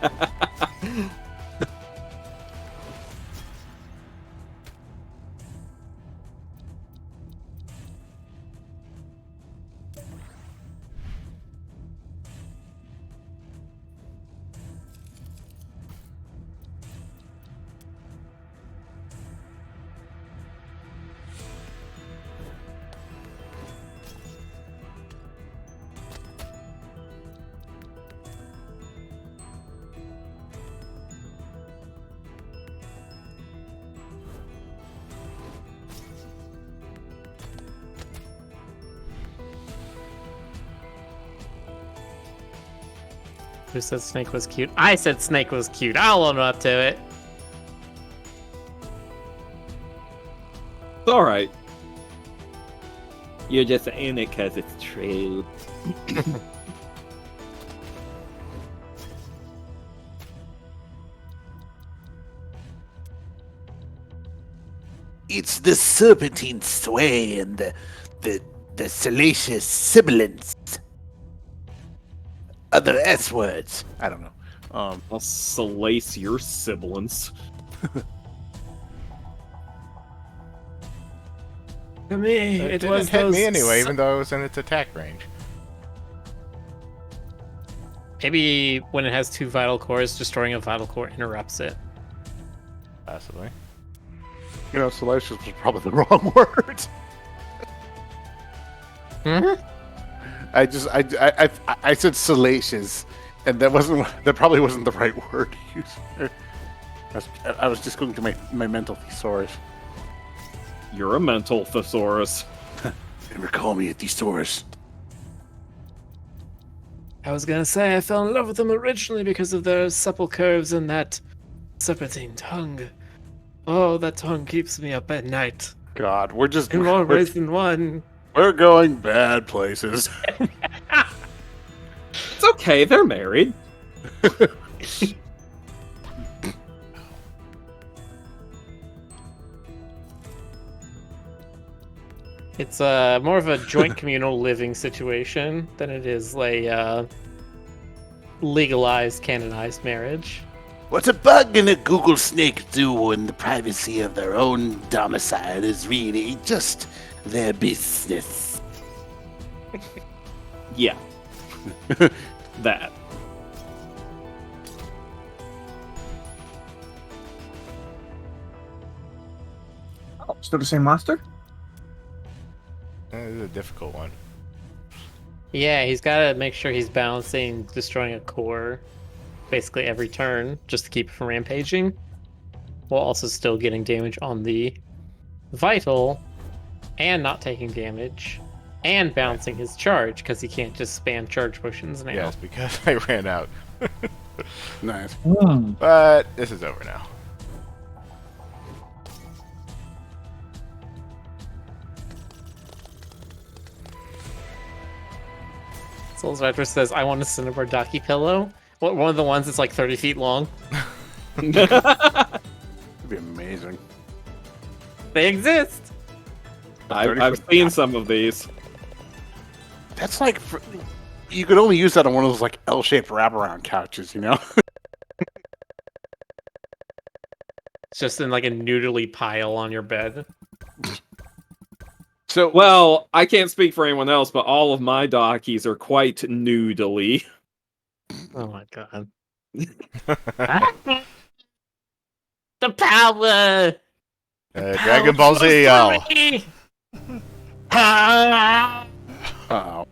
Who said Snake was cute? I said Snake was cute. I'll own up to it. It's alright. You're just saying it because it's true. It's the serpentine sway and the salacious sibilance. Other S words. I don't know. I'll slice your sibilance. To me, It it didn't was hit those... me anyway, even though it was in its attack range. Maybe when it has 2 vital cores, destroying a vital core interrupts it. Possibly. You know, salacious was probably the wrong word. Hmm? I said salacious, and that probably wasn't the right word to use. I was just going to my mental thesaurus. You're a mental thesaurus. Never call me a thesaurus. I was gonna say I fell in love with them originally because of their supple curves and that serpentine tongue. Oh, that tongue keeps me up at night. God, we're just In more ways than one. we're going bad places. It's okay, they're married. It's more of a joint communal living situation than it is a legalized, canonized marriage. What a bug and a Google snake do in the privacy of their own domicile is really just their business. Yeah. That. Oh, still the same monster? This is a difficult one. Yeah, he's got to make sure he's balancing destroying a core basically every turn just to keep it from rampaging, while also still getting damage on the vital and not taking damage and balancing his charge because he can't just spam charge potions now. Yes, because I ran out. Nice. But this is over now. Souls Raptor says, I want a Cinnabar Daki pillow. What, one of the ones that's like 30 feet long? That'd be amazing. They exist! I've seen some of these. That's like you could only use that on one of those like L-shaped wraparound couches, you know? It's just in like a noodly pile on your bed. So Well, I can't speak for anyone else, but all of my dockies are quite noodly. Oh my god. The power! Dragon Ball Z L. uh-oh.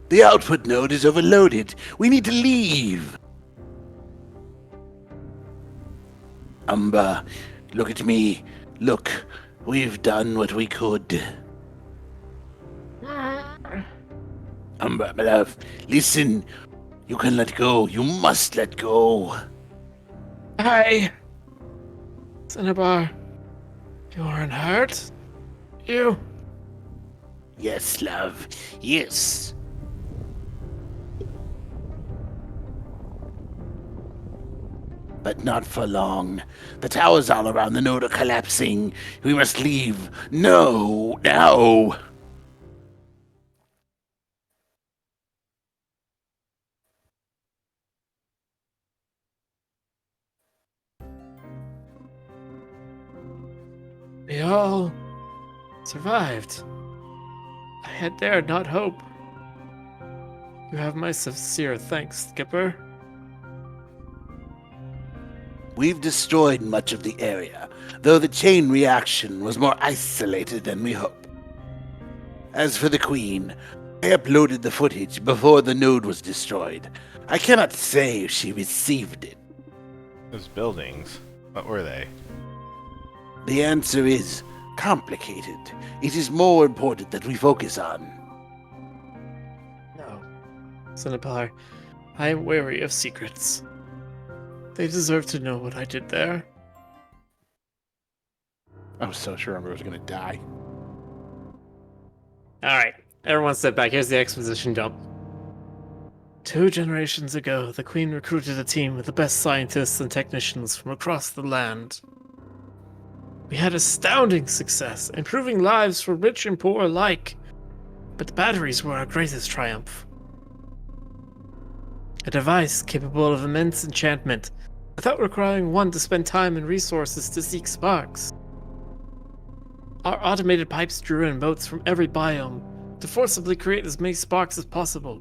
The output node is overloaded. We need to leave. Umber, look at me. Look, we've done what we could. Umber, my love, listen. You can let go. You must let go. Hi! Cinnabar. You aren't hurt? You? Yes, love. Yes. But not for long. The towers all around the node are collapsing. We must leave. No, now. We all survived. I had dared not hope. You have my sincere thanks, Skipper. We've destroyed much of the area, though the chain reaction was more isolated than we hoped. As for the Queen, I uploaded the footage before the node was destroyed. I cannot say if she received it. Those buildings, what were they? The answer is complicated. It is more important that we focus on. Cinnabar, I am wary of secrets. They deserve to know what I did there. I was so sure Umbra was going to die. Alright, everyone step back. Here's the exposition dump. 2 generations ago, the Queen recruited a team of the best scientists and technicians from across the land. We had astounding success, improving lives for rich and poor alike. But the batteries were our greatest triumph. A device capable of immense enchantment, without requiring one to spend time and resources to seek sparks. Our automated pipes drew in boats from every biome to forcibly create as many sparks as possible,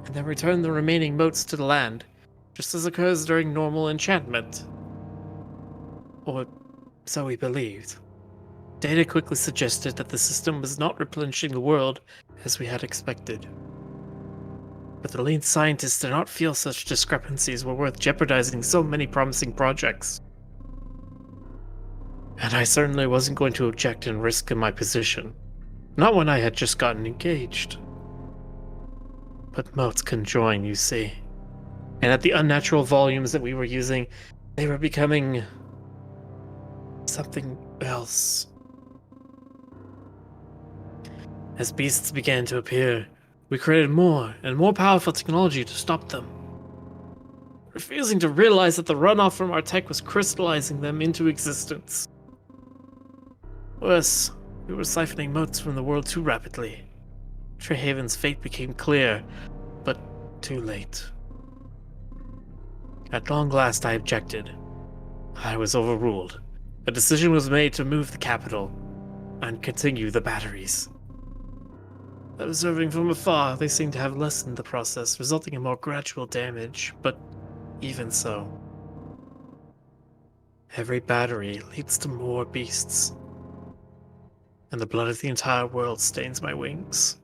and then return the remaining motes to the land, just as occurs during normal enchantment. Or so we believed. Data quickly suggested that the system was not replenishing the world as we had expected. But the lead scientists did not feel such discrepancies were worth jeopardizing so many promising projects. And I certainly wasn't going to object and risk my position. Not when I had just gotten engaged. But motes can join, you see. And at the unnatural volumes that we were using, they were becoming something else. As beasts began to appear, we created more and more powerful technology to stop them. Refusing to realize that the runoff from our tech was crystallizing them into existence. Worse, we were siphoning motes from the world too rapidly. Trehaven's fate became clear, but too late. At long last I objected. I was overruled. A decision was made to move the capital and continue the batteries. Observing from afar, they seemed to have lessened the process, resulting in more gradual damage, but even so, every battery leads to more beasts, and the blood of the entire world stains my wings.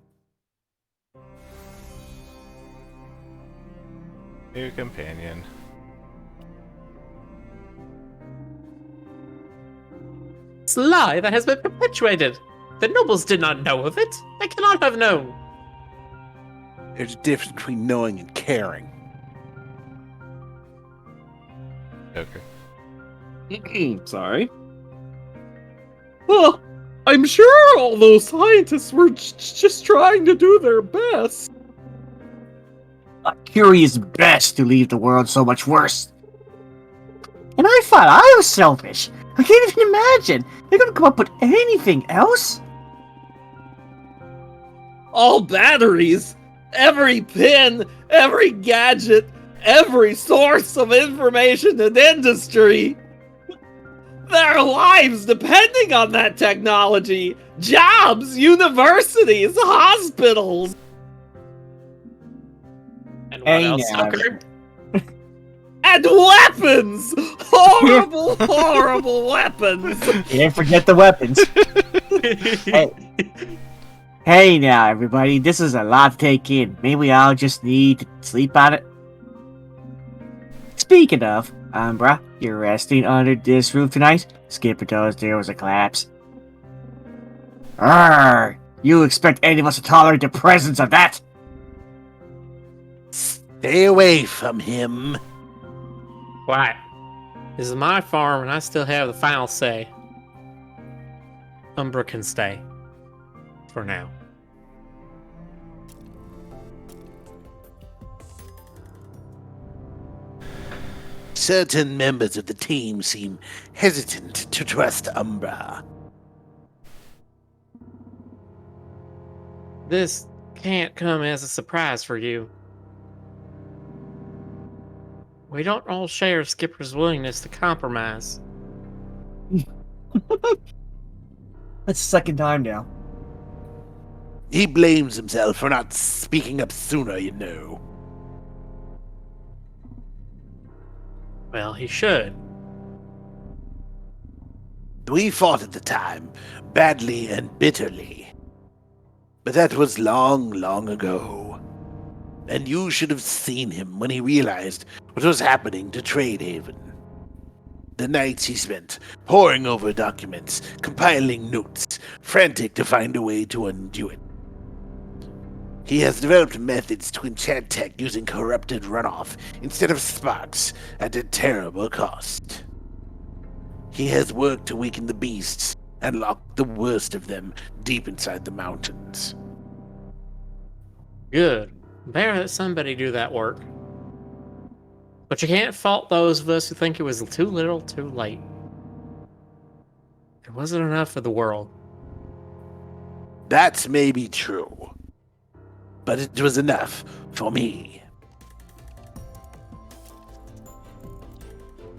New companion. It's a lie that has been perpetuated. The nobles did not know of it. They cannot have known. There's a difference between knowing and caring. Okay. Sorry. Well, I'm sure all those scientists were just trying to do their best. Curious best to leave the world so much worse. And I thought I was selfish. I can't even imagine. They're gonna come up with anything else? All batteries, every pin, every gadget, every source of information and industry. Their lives depending on that technology. Jobs, universities, hospitals. And what else, now. Tucker? And weapons! Horrible, horrible weapons! Can't forget the weapons. Hey now, everybody, this is a lot to take in. Maybe I'll just need to sleep on it. Speaking of, Umbra, you're resting under this roof tonight? Skipper told us there was a collapse. Arrgh! You expect any of us to tolerate the presence of that? Stay away from him. Why? This is my farm and I still have the final say. Umbra can stay. For now. Certain members of the team seem hesitant to trust Umbra. This can't come as a surprise for you. We don't all share Skipper's willingness to compromise. That's the second time now. He blames himself for not speaking up sooner, you know. Well, he should. We fought at the time, badly and bitterly. But that was long, long ago. And you should have seen him when he realized what was happening to Tradehaven. The nights he spent poring over documents, compiling notes, frantic to find a way to undo it. He has developed methods to enchant tech using corrupted runoff instead of sparks at a terrible cost. He has worked to weaken the beasts and lock the worst of them deep inside the mountains. Good. Better that somebody do that work. But you can't fault those of us who think it was too little, too late. It wasn't enough for the world. That's maybe true, but it was enough for me.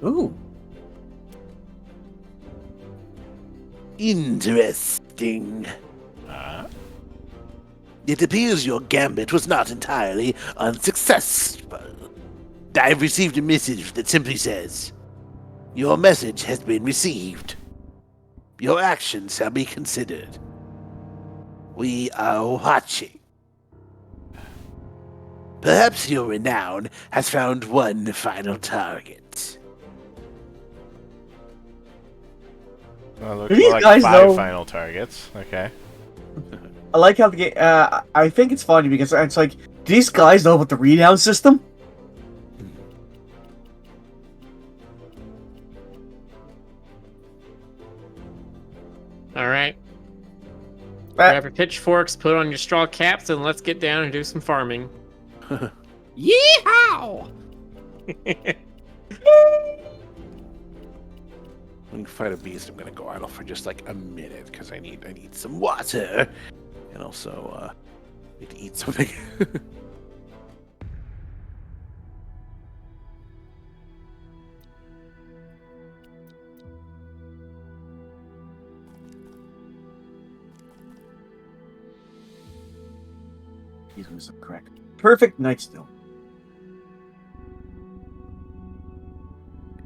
Ooh. Interesting. It appears your gambit was not entirely unsuccessful. I've received a message that simply says, "Your message has been received. Your actions shall be considered. We are watching." Perhaps your renown has found one final target. Well, Do looks these like guys 5 know- final targets. Okay. I like how the game. I think it's funny because it's like, do these guys know about the renown system? Alright. Grab your pitchforks, put on your straw caps, and let's get down and do some farming. Yeehaw! When you fight a beast, I'm gonna go idle for just like a minute because I need some water, and also need to eat something. He's gonna be correct. Perfect night still.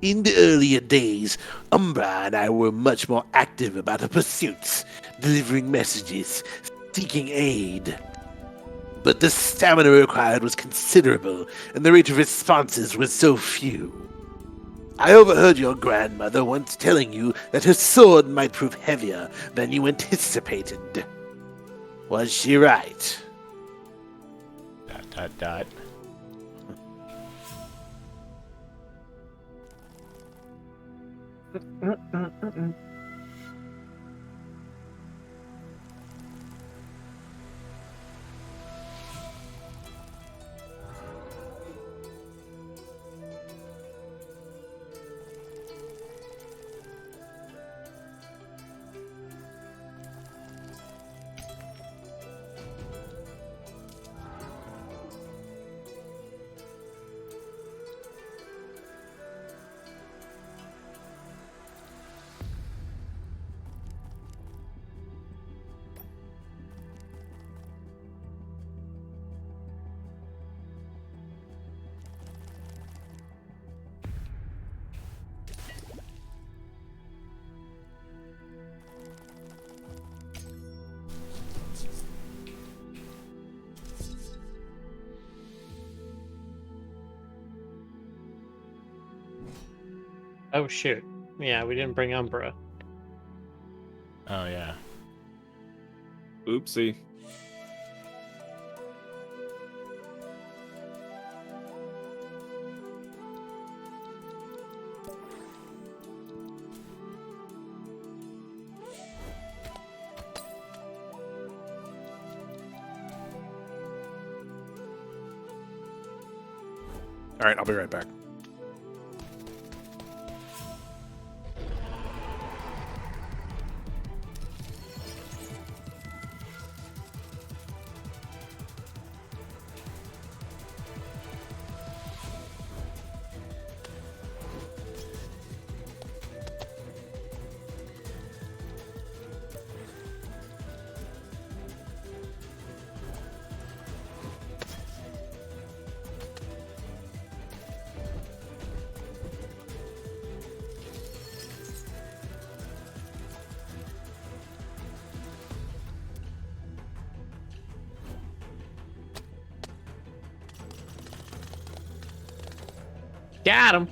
In the earlier days, Umbra and I were much more active about our pursuits, delivering messages, seeking aid. But the stamina required was considerable, and the rate of responses was so few. I overheard your grandmother once telling you that her sword might prove heavier than you anticipated. Was she right? ... Oh shoot. Yeah, we didn't bring Umbra. Oh, yeah. Oopsie. All right, I'll be right back. Got him.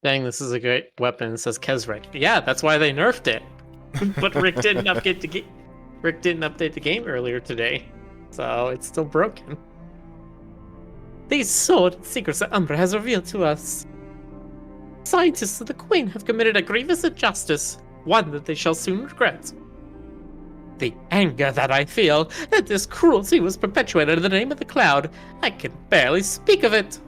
Dang, this is a great weapon, says Kesrick. Yeah, that's why they nerfed it. But Rick didn't update the game earlier today, so it's still broken. These sordid secrets that Umbra has revealed to us. Scientists of the Queen have committed a grievous injustice, one that they shall soon regret. The anger that I feel that this cruelty was perpetuated in the name of the Cloud, I can barely speak of it.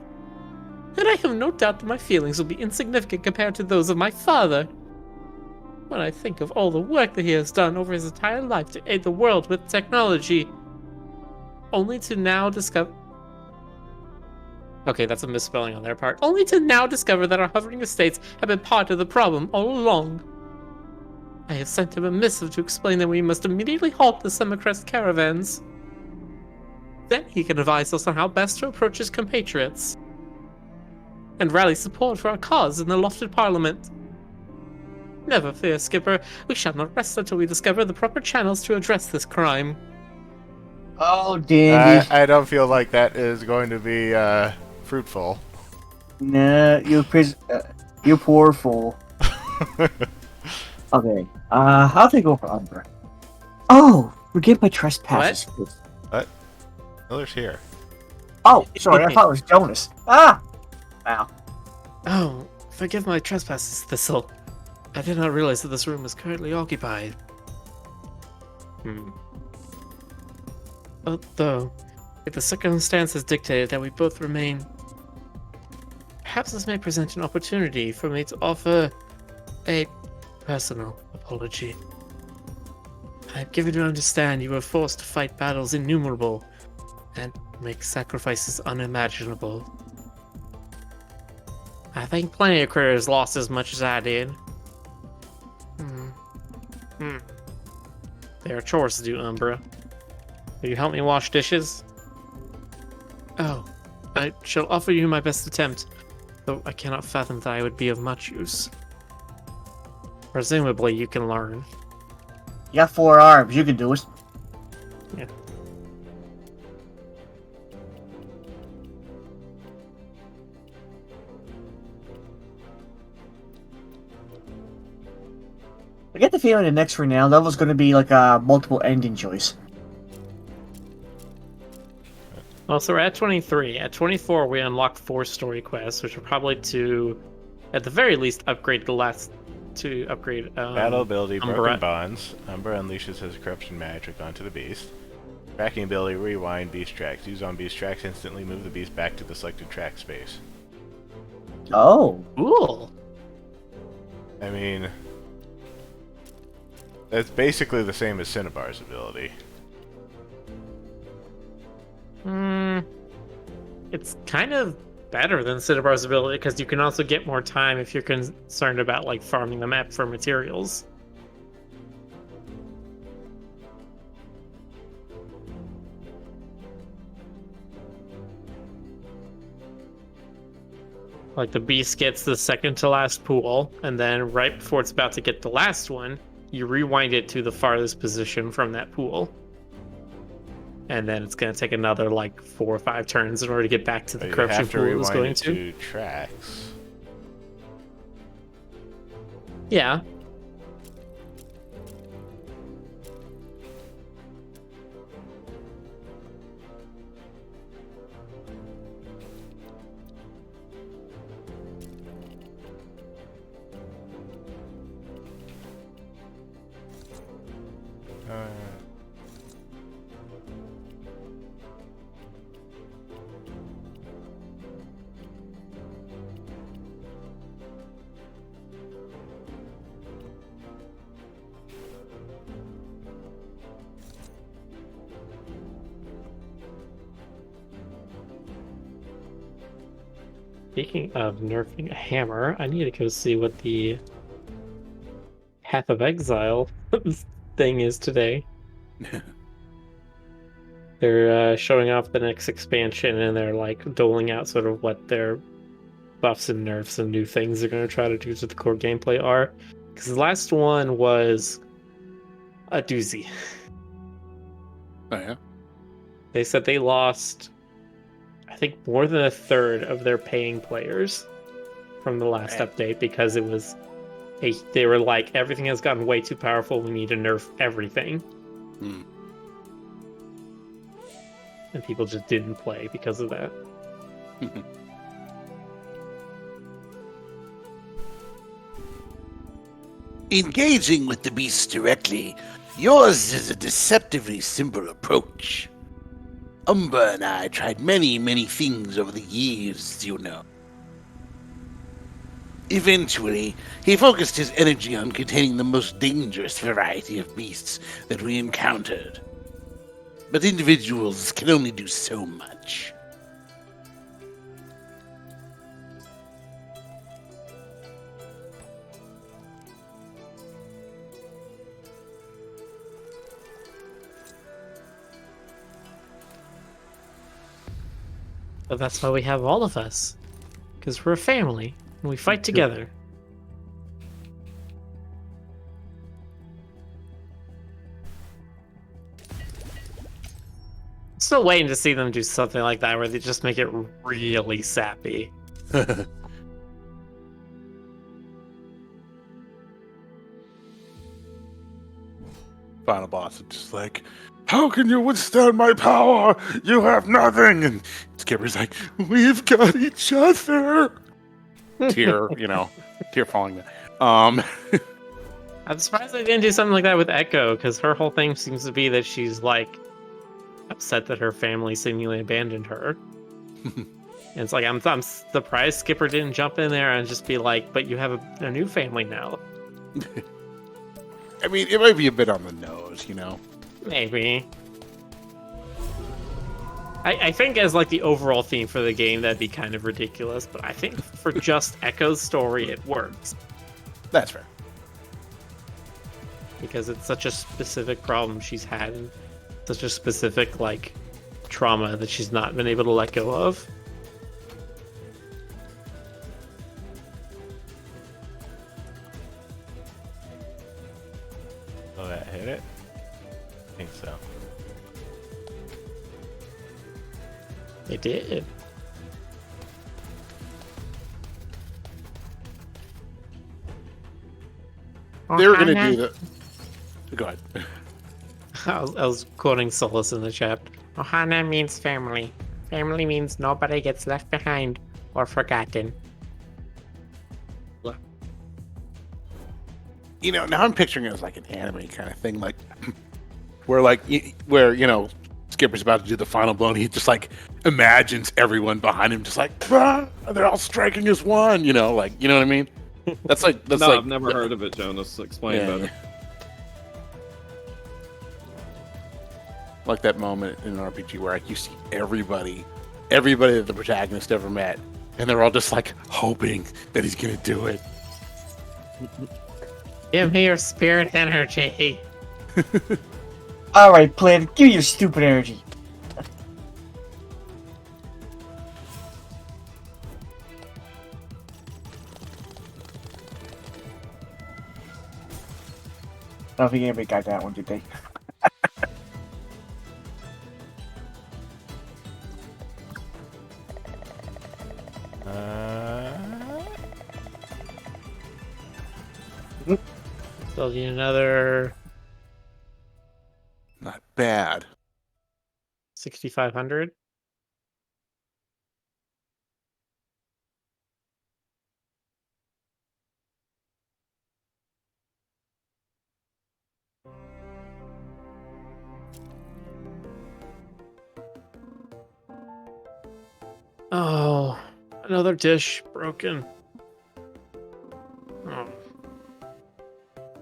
And I have no doubt that my feelings will be insignificant compared to those of my father. When I think of all the work that he has done over his entire life to aid the world with technology, only to now discover... Okay, that's a misspelling on their part. Only to now discover that our hovering estates have been part of the problem all along. I have sent him a missive to explain that we must immediately halt the Summercrest caravans. Then he can advise us on how best to approach his compatriots and rally support for our cause in the lofted parliament. Never fear, Skipper. We shall not rest until we discover the proper channels to address this crime. Oh, Dandy. I don't feel like that is going to be fruitful. Nah, you poor fool. Okay, how do I go for Umbra? Oh, forgive my trespasses. What? Miller's here. Oh, sorry, I thought it was Jonas. Ah! Wow. Oh, forgive my trespasses, Thistle. I did not realize that this room is currently occupied. Although, if the circumstances dictated that we both remain, perhaps this may present an opportunity for me to offer a personal apology. I have given you to understand you were forced to fight battles innumerable and make sacrifices unimaginable. I think plenty of critters lost as much as I did. There are chores to do, Umbra. Will you help me wash dishes? Oh, I shall offer you my best attempt, though I cannot fathom that I would be of much use. Presumably, you can learn. You got 4 arms, you can do it. Yeah. I get the feeling the next renown level is going to be like a multiple ending choice. Well, so we're at 23. At 24, we unlock 4 story quests, which are probably to, at the very least, upgrade the last... to upgrade... Battle ability, Umbra. Broken Bonds. Umbra unleashes his corruption magic onto the beast. Tracking ability, Rewind Beast Tracks. Use on beast tracks, instantly move the beast back to the selected track space. Oh. Cool. I mean... that's basically the same as Cinnabar's ability. It's kind of better than Cinnabar's ability, because you can also get more time if you're concerned about, like, farming the map for materials. Like, the beast gets the second to last pool, and then right before it's about to get the last one, you rewind it to the farthest position from that pool. And then it's going to take another, like, 4 or 5 turns in order to get back to the corruption pool it was going to. Tracks. Yeah. Speaking of nerfing a hammer, I need to go see what the Path of Exile thing is today. They're showing off the next expansion, and they're like doling out sort of what their buffs and nerfs and new things they're going to try to do to the core gameplay are. Because the last one was a doozy. Oh, yeah? They said they lost, I think, more than a third of their paying players from the last update because it was they were like, everything has gotten way too powerful. We need to nerf everything. Hmm. And people just didn't play because of that. Engaging with the beast directly, yours is a deceptively simple approach. Umber and I tried many, many things over the years, you know. Eventually, he focused his energy on containing the most dangerous variety of beasts that we encountered. But individuals can only do so much. But that's why we have all of us. Because we're a family, and we fight together. Still waiting to see them do something like that where they just make it really sappy. Final boss is just like, how can you withstand my power? You have nothing. And Skipper's like, we've got each other. Tear, tear falling down. I'm surprised they didn't do something like that with Echo, because her whole thing seems to be that she's like upset that her family seemingly abandoned her. And it's like, I'm surprised Skipper didn't jump in there and just be like, but you have a new family now. I mean, it might be a bit on the nose, Maybe. I think as like the overall theme for the game, that'd be kind of ridiculous, but I think for just Echo's story, it works. That's fair. Because it's such a specific problem she's had, and such a specific, like, trauma that she's not been able to let go of. Oh, that hit it? I think so. It did. They were going to do that. Go ahead. I was quoting Solus in the chat. Ohana means family. Family means nobody gets left behind or forgotten. Now I'm picturing it as like an anime kind of thing, like where Skipper's about to do the final blow, and he just like imagines everyone behind him just like, ah, they're all striking as one, you know what I mean? That's like I've never heard of it, Jonas. Explain better. Like that moment in an RPG where like you see everybody that the protagonist ever met, and they're all just like hoping that he's gonna do it. Give me your spirit energy. Alright, Planet, give me your stupid energy. I don't think anybody got that one, did they? So I'll need another Not bad. 6,500. Oh, another dish broken. Oh.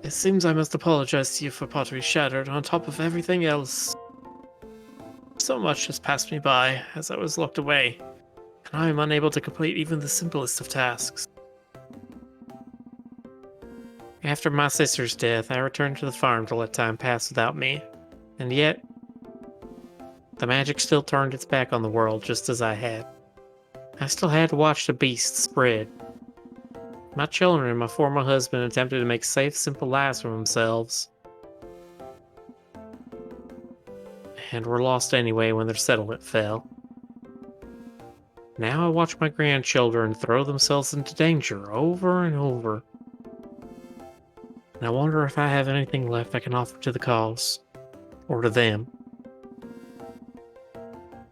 It seems I must apologize to you for pottery shattered on top of everything else. So much has passed me by as I was locked away, and I am unable to complete even the simplest of tasks. After my sister's death, I returned to the farm to let time pass without me, and yet, the magic still turned its back on the world just as I had. I still had to watch the beast spread. My children and my former husband attempted to make safe, simple lives for themselves. And were lost anyway when their settlement fell. Now I watch my grandchildren throw themselves into danger over and over. And I wonder if I have anything left I can offer to the cause. Or to them.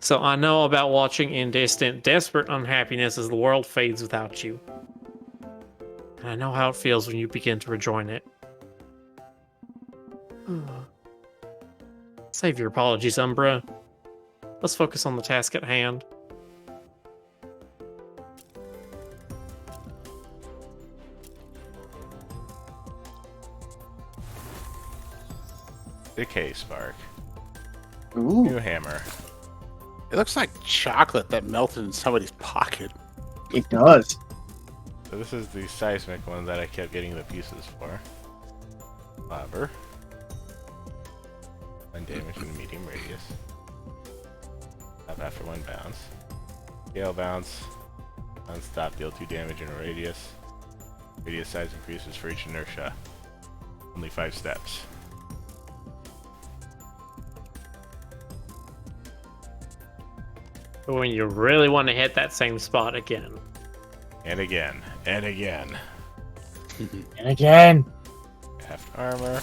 So I know about watching in distant, desperate unhappiness as the world fades without you. And I know how it feels when you begin to rejoin it. Save your apologies, Umbra. Let's focus on the task at hand. Decay Spark. Ooh. New hammer. It looks like chocolate that melted in somebody's pocket. It does. So this is the seismic one that I kept getting the pieces for. Clobber. 1 damage in medium radius. Stop after 1 bounce. Scale bounce. Unstop, deal 2 damage in a radius. Radius size increases for each inertia. Only 5 steps. But when you really want to hit that same spot again. And again. And again. And again. Half armor.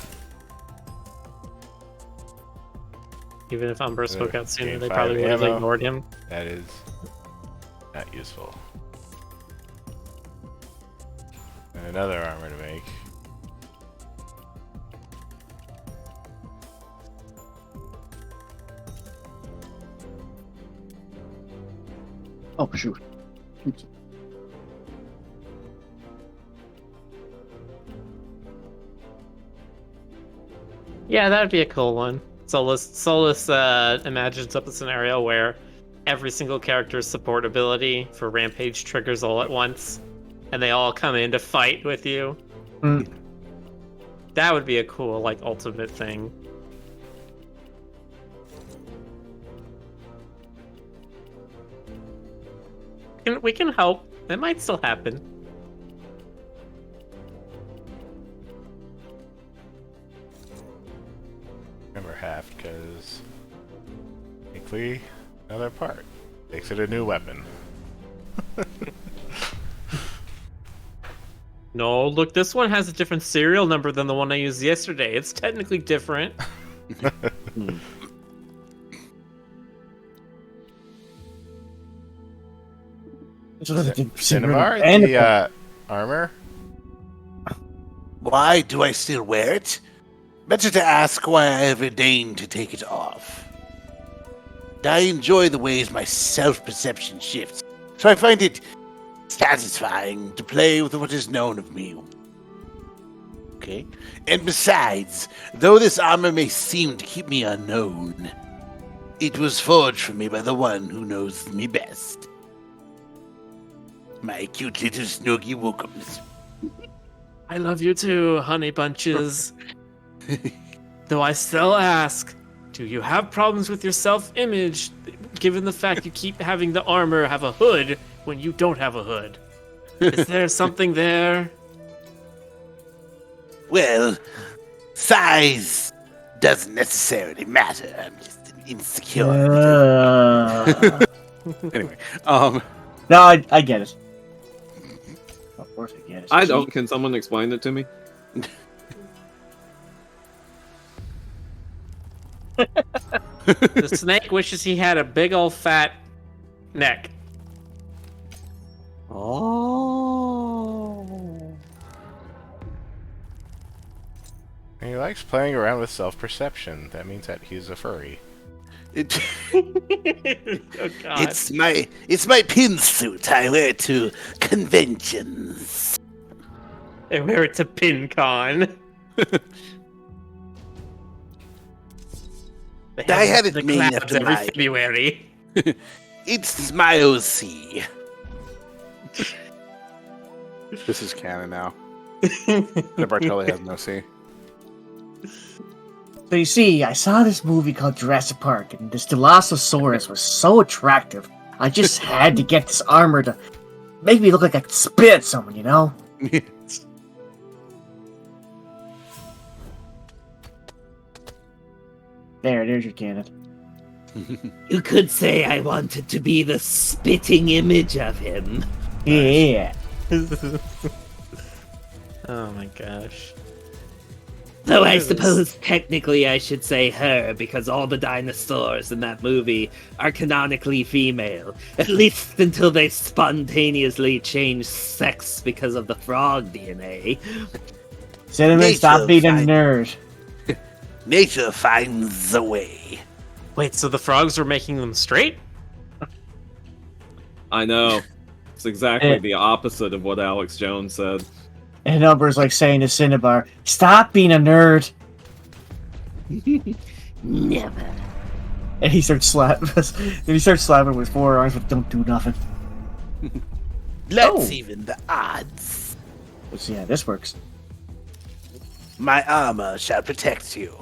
Even if Umbra spoke out sooner, gain they 5 probably would have ammo. ignored him. That is not useful. And another armor to make. Oh, shoot. Yeah, that would be a cool one. Solus imagines up a scenario where every single character's support ability for Rampage triggers all at once, and they all come in to fight with you. Mm. That would be a cool, like, ultimate thing. We can hope. It might still happen. Remember half, because technically another part makes it a new weapon. No, look, this one has a different serial number than the one I used yesterday. It's technically different. Cinnabar, And the armor. Why do I still wear it? Better to ask why I ever deigned to take it off. I enjoy the ways my self-perception shifts, so I find it satisfying to play with what is known of me. Okay? And besides, though this armor may seem to keep me unknown, it was forged for me by the one who knows me best. My cute little Snoogie Wookums. I love you too, honey bunches. Though I still ask, do you have problems with your self-image, given the fact you keep having the armor have a hood when you don't have a hood? Is there something there? Well, size doesn't necessarily matter. I'm just an insecure. Anyway, No, I get it. Of course I get it. I don't. Can someone explain it to me? The snake wishes he had a big old fat neck. Oh. He likes playing around with self-perception. That means that he's a furry. It, Oh god. it's my pin suit. I wear it to conventions. They wear it to PinCon. They I have had it the made clouds after every my- February. It's my OC. this is canon now. The Bartelli has no C. So you see, I saw this movie called Jurassic Park, and this Dilophosaurus was so attractive. I just had to get this armor to make me look like I could spit at someone, you know? There's your cannon. You could say I wanted to be the spitting image of him. Yeah. Oh my gosh. Though What I is this? suppose technically I should say her, because all the dinosaurs in that movie are canonically female. At least until they spontaneously change sex because of the frog DNA. Cinnamon, Nature stop being a find- nerd. Nature finds a way. Wait, so the frogs were making them straight? I know. It's exactly Eh. the opposite of what Alex Jones said. And Umber's like saying to Cinnabar, stop being a nerd. Never. And he starts slapping with forearms, but don't do nothing. Let's Oh. even the odds. Let's see how this works. My armor shall protect you.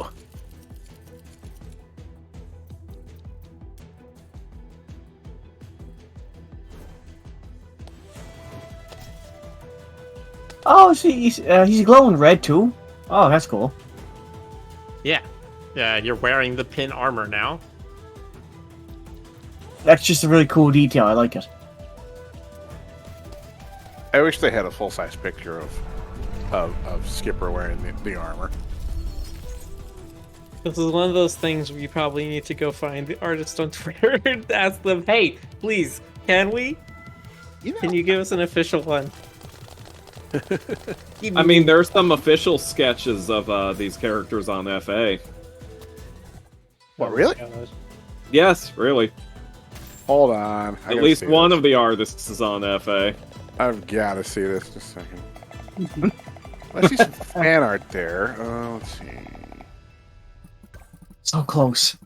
Oh, see, he's glowing red too. Oh, that's cool. Yeah. Yeah, you're wearing the pin armor now. That's just a really cool detail. I like it. I wish they had a full size picture of Skipper wearing the armor. This is one of those things where you probably need to go find the artist on Twitter and ask them, hey, please, can we? Can you give us an official one? I mean, there's some official sketches of these characters on FA. What, really? God. Yes, really. Hold on. I At gotta least see one this. of the artists is on FA. I've got to see this. Just a second. I see some fan art there. Let's see. So close.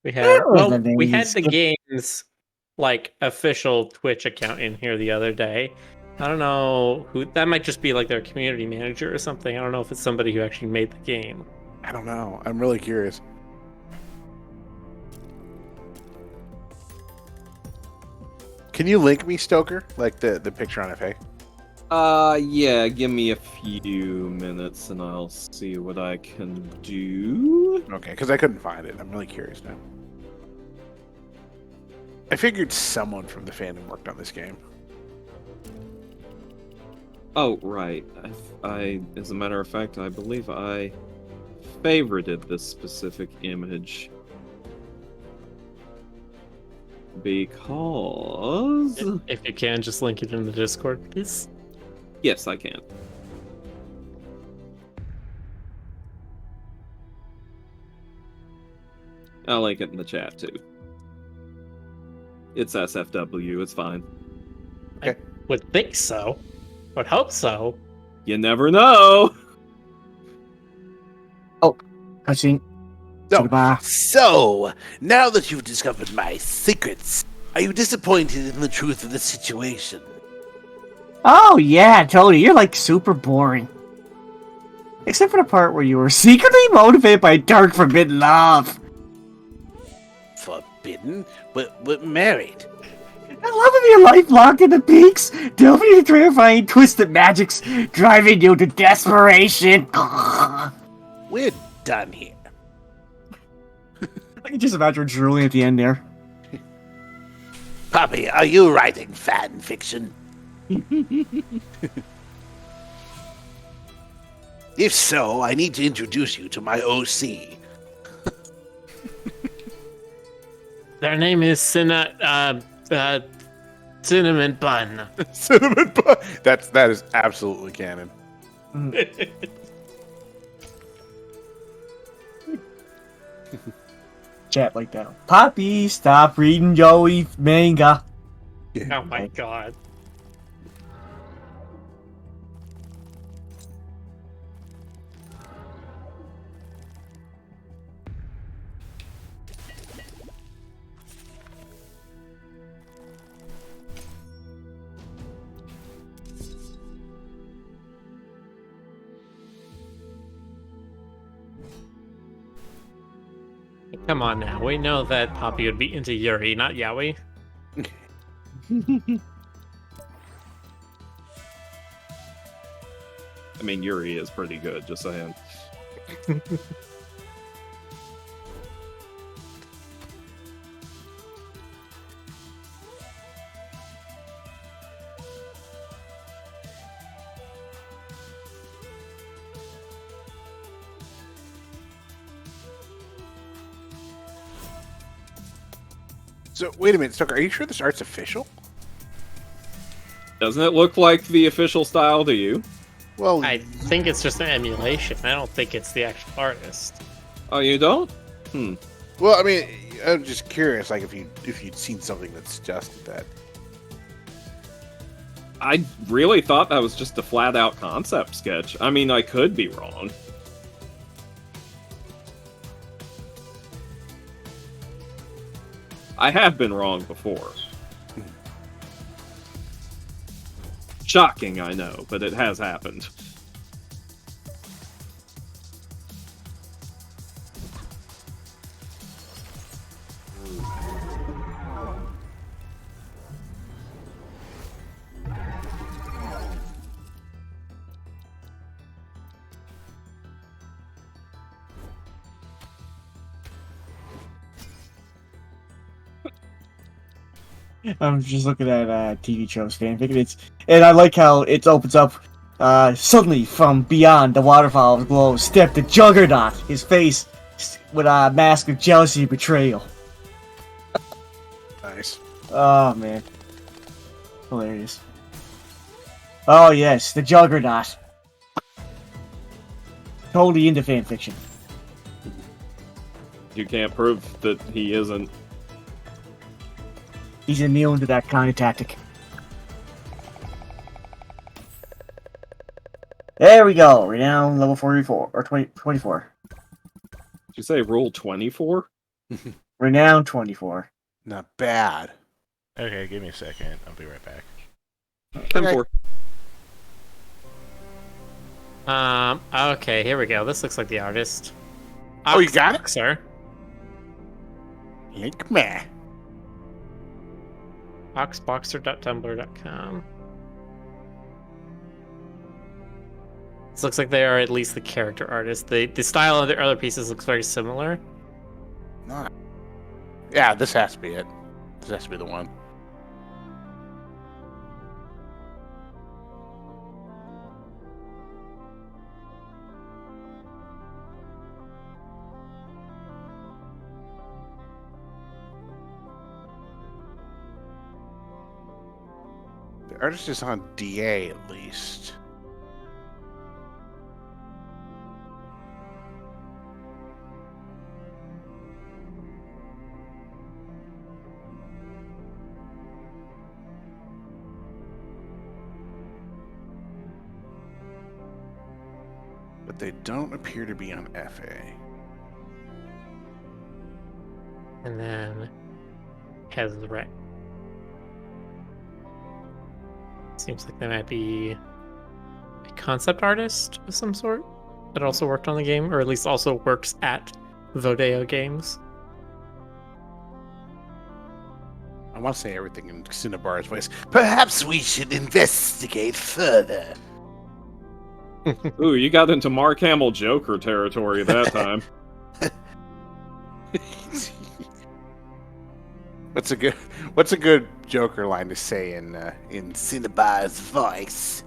We had There was well, the we had names. the game's like official Twitch account in here the other day. I don't know who that might just be like their community manager or something. I don't know if it's somebody who actually made the game. I don't know. I'm really curious. Can you link me, Stoker? Like the picture on FA? Yeah, give me a few minutes and I'll see what I can do. Okay, because I couldn't find it. I'm really curious now. I figured someone from the fandom worked on this game. Oh, right. As a matter of fact, I believe I favorited this specific image. Because... If you can, just link it in the Discord, please. Yes, I can. I'll link it in the chat, too. It's SFW, it's fine. Would think so. Would hope so. You never know! Cutscene. No. Goodbye. So, now that you've discovered my secrets, are you disappointed in the truth of the situation? Oh yeah, totally. You're like super boring. Except for the part where you were secretly motivated by dark forbidden love. Forbidden? But married. The love of your life locked in the peaks, delving into terrifying twisted magics, driving you to desperation. I We're done here. can just imagine her drooling at the end there. Poppy, are you writing fan fiction? If so, I need to introduce you to my OC. Their name is Cinnamon Bun. Cinnamon bun. That is absolutely canon. Chat like that. Poppy, stop reading Joey manga. Oh my god. Come on now, we know that Poppy would be into Yuri, not Yaoi. I mean, Yuri is pretty good, just saying. So wait a minute, Stoker. Are you sure this art's official? Doesn't it look like the official style to you? Well, I think it's just an emulation. I don't think it's the actual artist. Oh, you don't? well, I mean, I'm just curious, like if you'd seen something that suggested that. I really thought that was just a flat-out concept sketch. I mean, I could be wrong. I have been wrong before. Shocking, I know, but it has happened. I'm just looking at TV shows fanfic, and I like how it opens up. Suddenly, from beyond the waterfall of glow, stepped the Juggernaut. His face with a mask of jealousy and betrayal. Nice. Oh man, hilarious. Oh yes, the Juggernaut. Totally into fanfiction. You can't prove that he isn't. He's immune to that kind of tactic. There we go. Renown level 44 or 24. Did you say rule 24? Renown 24. Not bad. Okay, give me a second. I'll be right back. 10-4. Okay, here we go. This looks like the artist. Oh, you got it? Sir. Link me. Oxboxer.tumblr.com. This looks like they are at least the character artist. The style of their other pieces looks very similar. Not. Yeah, this has to be it. This has to be the one. The artist is on DA at least. But they don't appear to be on FA. And then has the right. Seems like they might be a concept artist of some sort that also worked on the game, or at least also works at Vodeo Games. I want to say everything in Cinnabar's voice. Perhaps we should investigate further. Ooh, you got into Mark Hamill Joker territory that time. What's a good Joker line to say in Cinnabar's voice?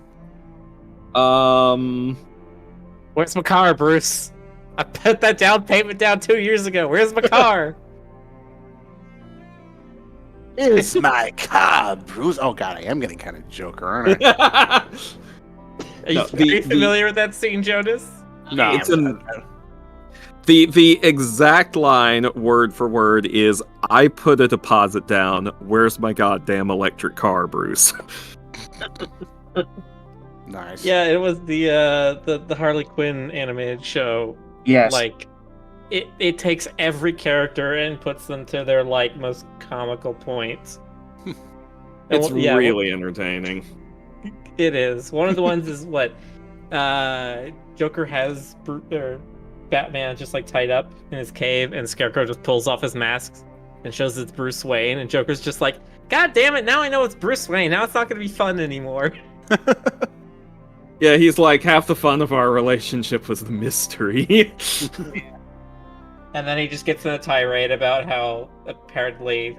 Where's my car, Bruce? I put that down payment down 2 years ago. Where's my car? It's my car, Bruce. Oh god, I am getting kind of Joker, aren't I? Are you familiar with that scene, Jonas? No, It's the exact line, word for word, is I put a deposit down. Where's my goddamn electric car, Bruce? nice. Yeah, it was the Harley Quinn animated show. Yes. Like, it takes every character and puts them to their like most comical points. It's really entertaining. It is. One of the ones is what Joker has Batman just like tied up in his cave, and Scarecrow just pulls off his mask and shows it's Bruce Wayne, and Joker's just like, God damn it, now I know it's Bruce Wayne. Now it's not gonna be fun anymore. Yeah, he's like, half the fun of our relationship was the mystery. And then he just gets in a tirade about how apparently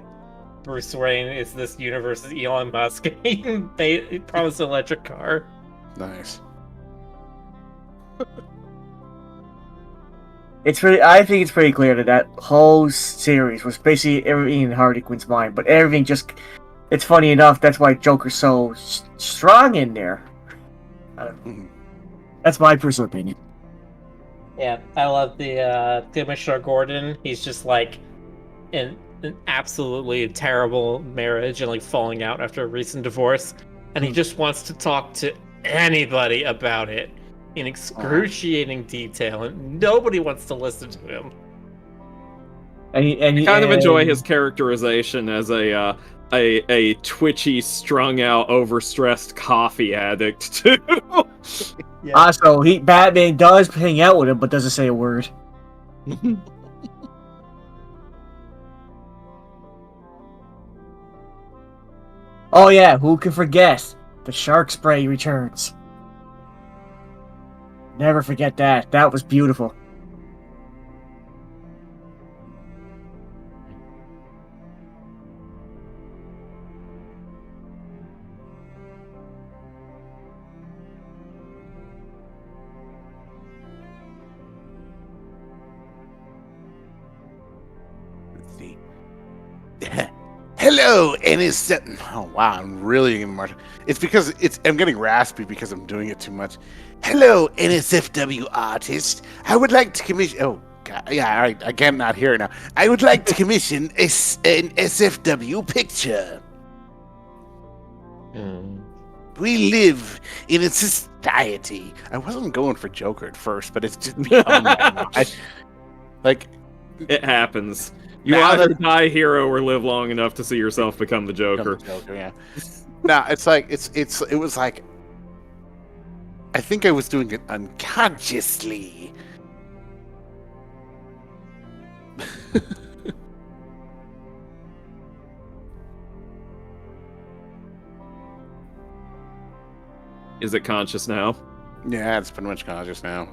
Bruce Wayne is this universe's Elon Musk. He promised an electric car. Nice. It's pretty. I think it's pretty clear that that whole series was basically everything in Harley Quinn's mind, but everything just. It's funny enough. That's why Joker's so strong in there. That's my personal opinion. Yeah, I love the Commissioner Gordon. He's just like in an absolutely terrible marriage and like falling out after a recent divorce, and he just wants to talk to anybody about it in excruciating detail, and nobody wants to listen to him. I kind of enjoy his characterization as a twitchy, strung out, overstressed coffee addict too. Also, Batman does hang out with him, but doesn't say a word. Oh yeah, who can forget? The shark spray returns. Never forget that. That was beautiful. Let's see. Hello, innocent. Oh wow, I'm really getting much. It's because I'm getting raspy because I'm doing it too much. Hello, NSFW artist. I would like to commission. Oh God, yeah, all right. I cannot hear it now. I would like to commission an SFW picture. We live in a society. I wasn't going for Joker at first, but it's just become that now. It happens. You Now either that- die hero or live long enough to see yourself become the Joker. Yeah. Now it's like it was like I think I was doing it unconsciously. Is it conscious now? Yeah, it's pretty much conscious now.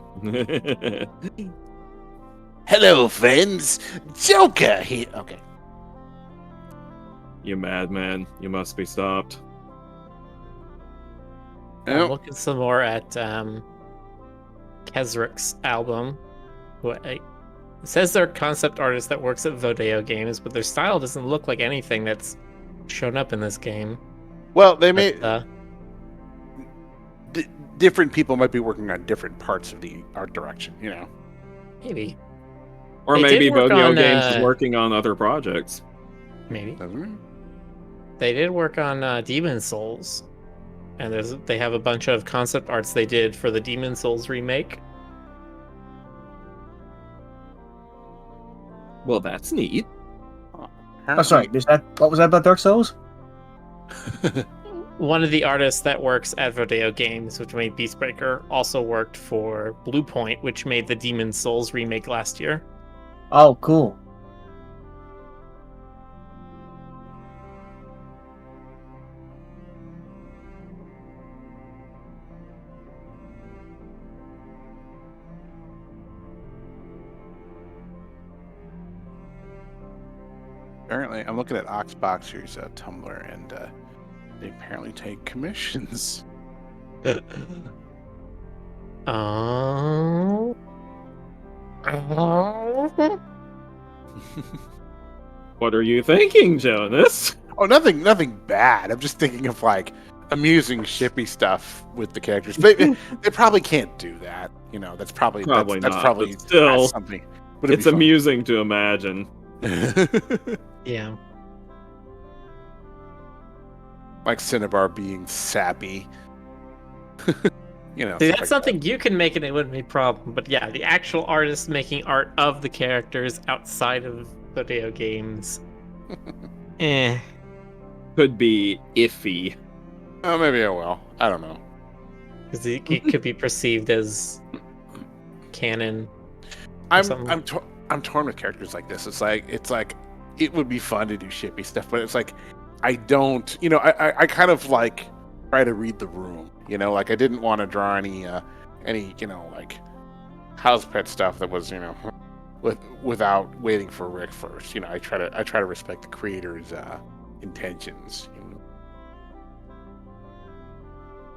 Hello, friends. Joker here. Okay. You madman. You must be stopped. I'm looking some more at Kesrick's album. It says they're a concept artist that works at Vodeo Games, but their style doesn't look like anything that's shown up in this game. Well, they may But, different people might be working on different parts of the art direction. You know. maybe. Or They maybe did work Vodeo on, Games is working on other projects. Maybe. Doesn't it? They did work on Demon Souls. And they have a bunch of concept arts they did for the Demon Souls remake. Well, that's neat. Oh, sorry. What was that about Dark Souls? One of the artists that works at Vodeo Games, which made Beastbreaker, also worked for Bluepoint, which made the Demon Souls remake last year. Oh, cool. Apparently, I'm looking at Oxboxer's Tumblr, and they apparently take commissions. Oh. What are you thinking, Jonas? Oh, nothing bad. I'm just thinking of like amusing shippy stuff with the characters. They probably can't do that. You know, that's probably Probably that's not, probably but still, something. Would it It's be fun? amusing to imagine. Yeah. Like Cinnabar being sappy. You know, See, stuff that's like something you can make and it wouldn't be a problem. But yeah, the actual artist making art of the characters outside of video games. Could be iffy. that. Oh, maybe I will. I don't know. Because it could be perceived as canon. I'm something. I'm torn with characters like this. It's like it would be fun to do shippy stuff, but it's like I don't. You know, I kind of like try to read the room. You know, like I didn't want to draw any you know, like house pet stuff that was, you know, without waiting for Rick first. You know, I try to respect the creator's intentions. You know?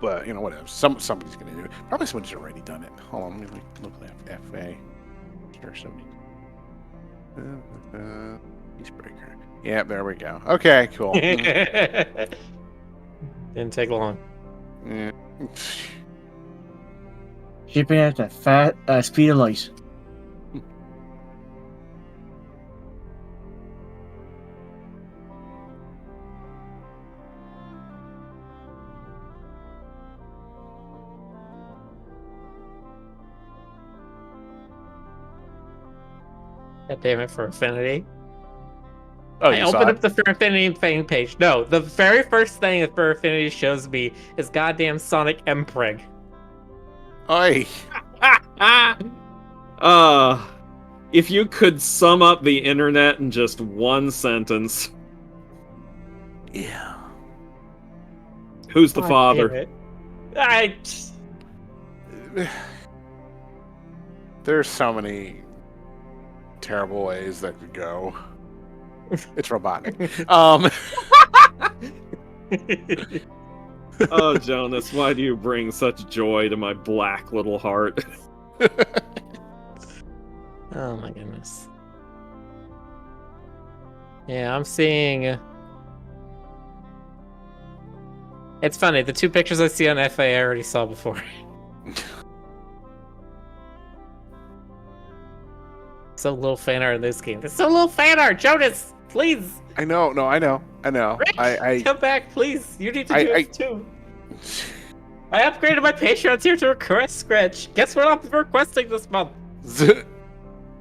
But you know, whatever. Somebody's gonna do it. Probably somebody's already done it. Hold on, let me look at FA. Master. So Icebreaker. Yeah, there we go. Okay, cool. Didn't take long. Yeah. Shipping at the fat speed of light. God damn it for Affinity. Oh, I you saw opened it? up the Fair Affinity fan page. No, the very first thing that Fair Affinity shows me is goddamn Sonic Mpreg. Oi. If you could sum up the internet in just one sentence, Yeah. who's the God father? damn it. There's so many terrible ways that could go. It's robotic. Oh, Jonas, why do you bring such joy to my black little heart? Oh my goodness. Yeah, I'm seeing. It's funny, the two pictures I see on FA I already saw before. So little fan art in this game. There's so little fan art, Jonas! Please! I know. Rick, I come back, please! You need to do I- it too. I upgraded my Patreon tier to request scratch. Guess what I'm requesting this month?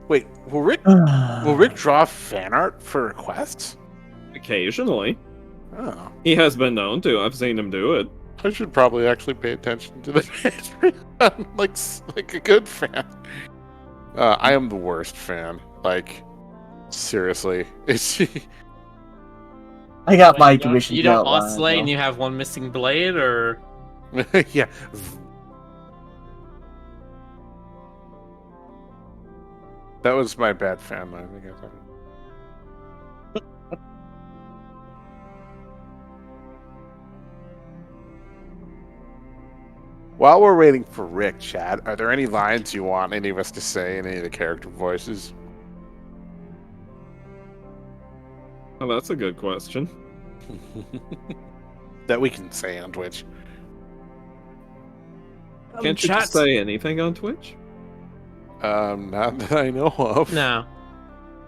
Wait, will Rick draw fan art for requests? Occasionally. Oh, He has been known to. I've seen him do it. I should probably actually pay attention to the Patreon like a good fan. I am the worst fan. Like, seriously, is she? I got my You don't- tuition. You don't outlined, oscillate and though. you have one missing blade, or Yeah. That was my bad fan line, I guess. While we're waiting for Rick, Chad, are there any lines you want any of us to say in any of the character voices? Oh, that's a good question. That we can say on Twitch. Can't you just say anything on Twitch? Not that I know of. no,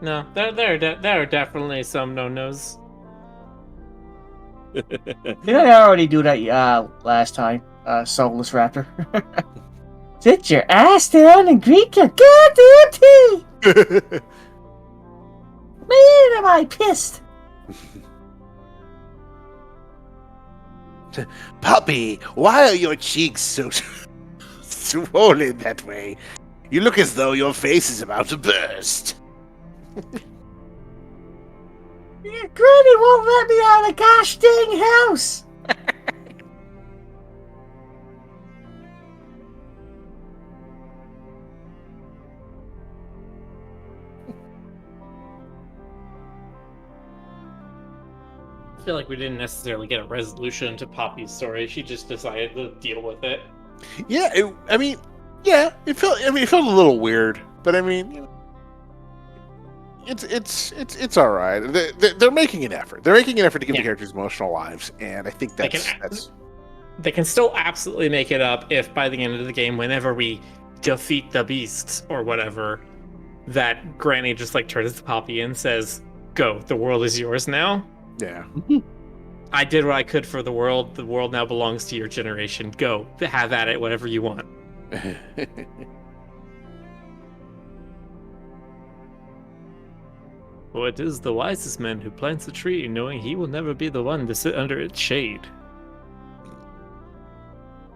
there are definitely some no-nos. Did I already do that last time? Soulless Raptor. Sit your ass down and drink your goddamn tea! Man, am I pissed! Puppy, why are your cheeks so swollen that way? You look as though your face is about to burst. Your granny won't let me out of the gosh dang house! I feel like we didn't necessarily get a resolution to Poppy's story. She just decided to deal with it. Yeah, it felt a little weird, but I mean, you know, it's all right. They're making an effort. They're making an effort to give the characters emotional lives, and I think that's They can still absolutely make it up if by the end of the game, whenever we defeat the beasts or whatever, that Granny just like turns to Poppy and says, "Go, the world is yours now." yeah. I did what I could for the world. The world now belongs to your generation. Go, have at it, whatever you want. For it is the wisest man who plants a tree, knowing he will never be the one to sit under its shade.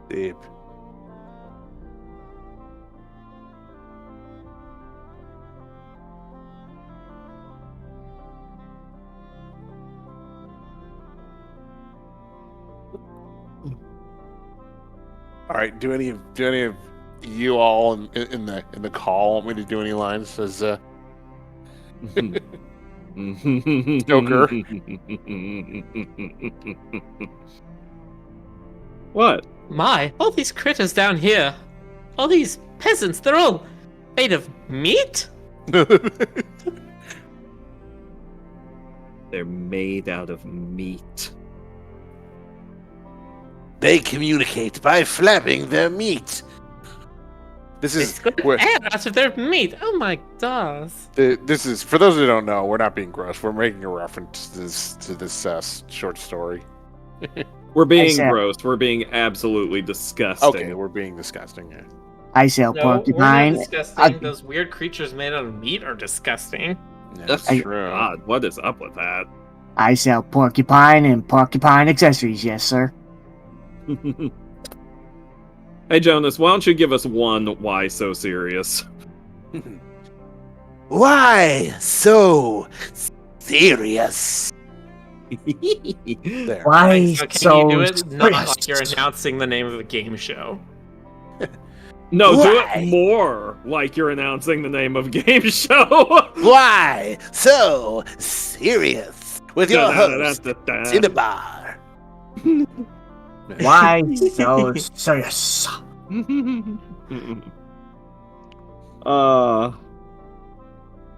Deep. All right. Do any of you all in the call want me to do any lines as Joker? What? My, all these critters down here, all these peasants, they're all Made of meat? They're made out of meat. They communicate by flapping their meat. This They is squid where air out of their meat. Oh my gosh. this is for those who don't know. We're not being gross. We're making a reference to this short story. We're being said- gross. We're being absolutely disgusting. Okay, we're being disgusting. Yeah. I sell No, we're not porcupine. disgusting. Those weird creatures made out of meat are disgusting. Yeah, That's that's true. God, what is up with that? I sell porcupine and porcupine accessories, yes, sir. Hey Jonas, why don't you give us one why so serious? Why so serious? There. Why So can so you do it not like serious? you're announcing the name of a game show? No, do Why? it more like you're announcing the name of a game show. Why so serious? With your host, Cinnabar. Why so serious?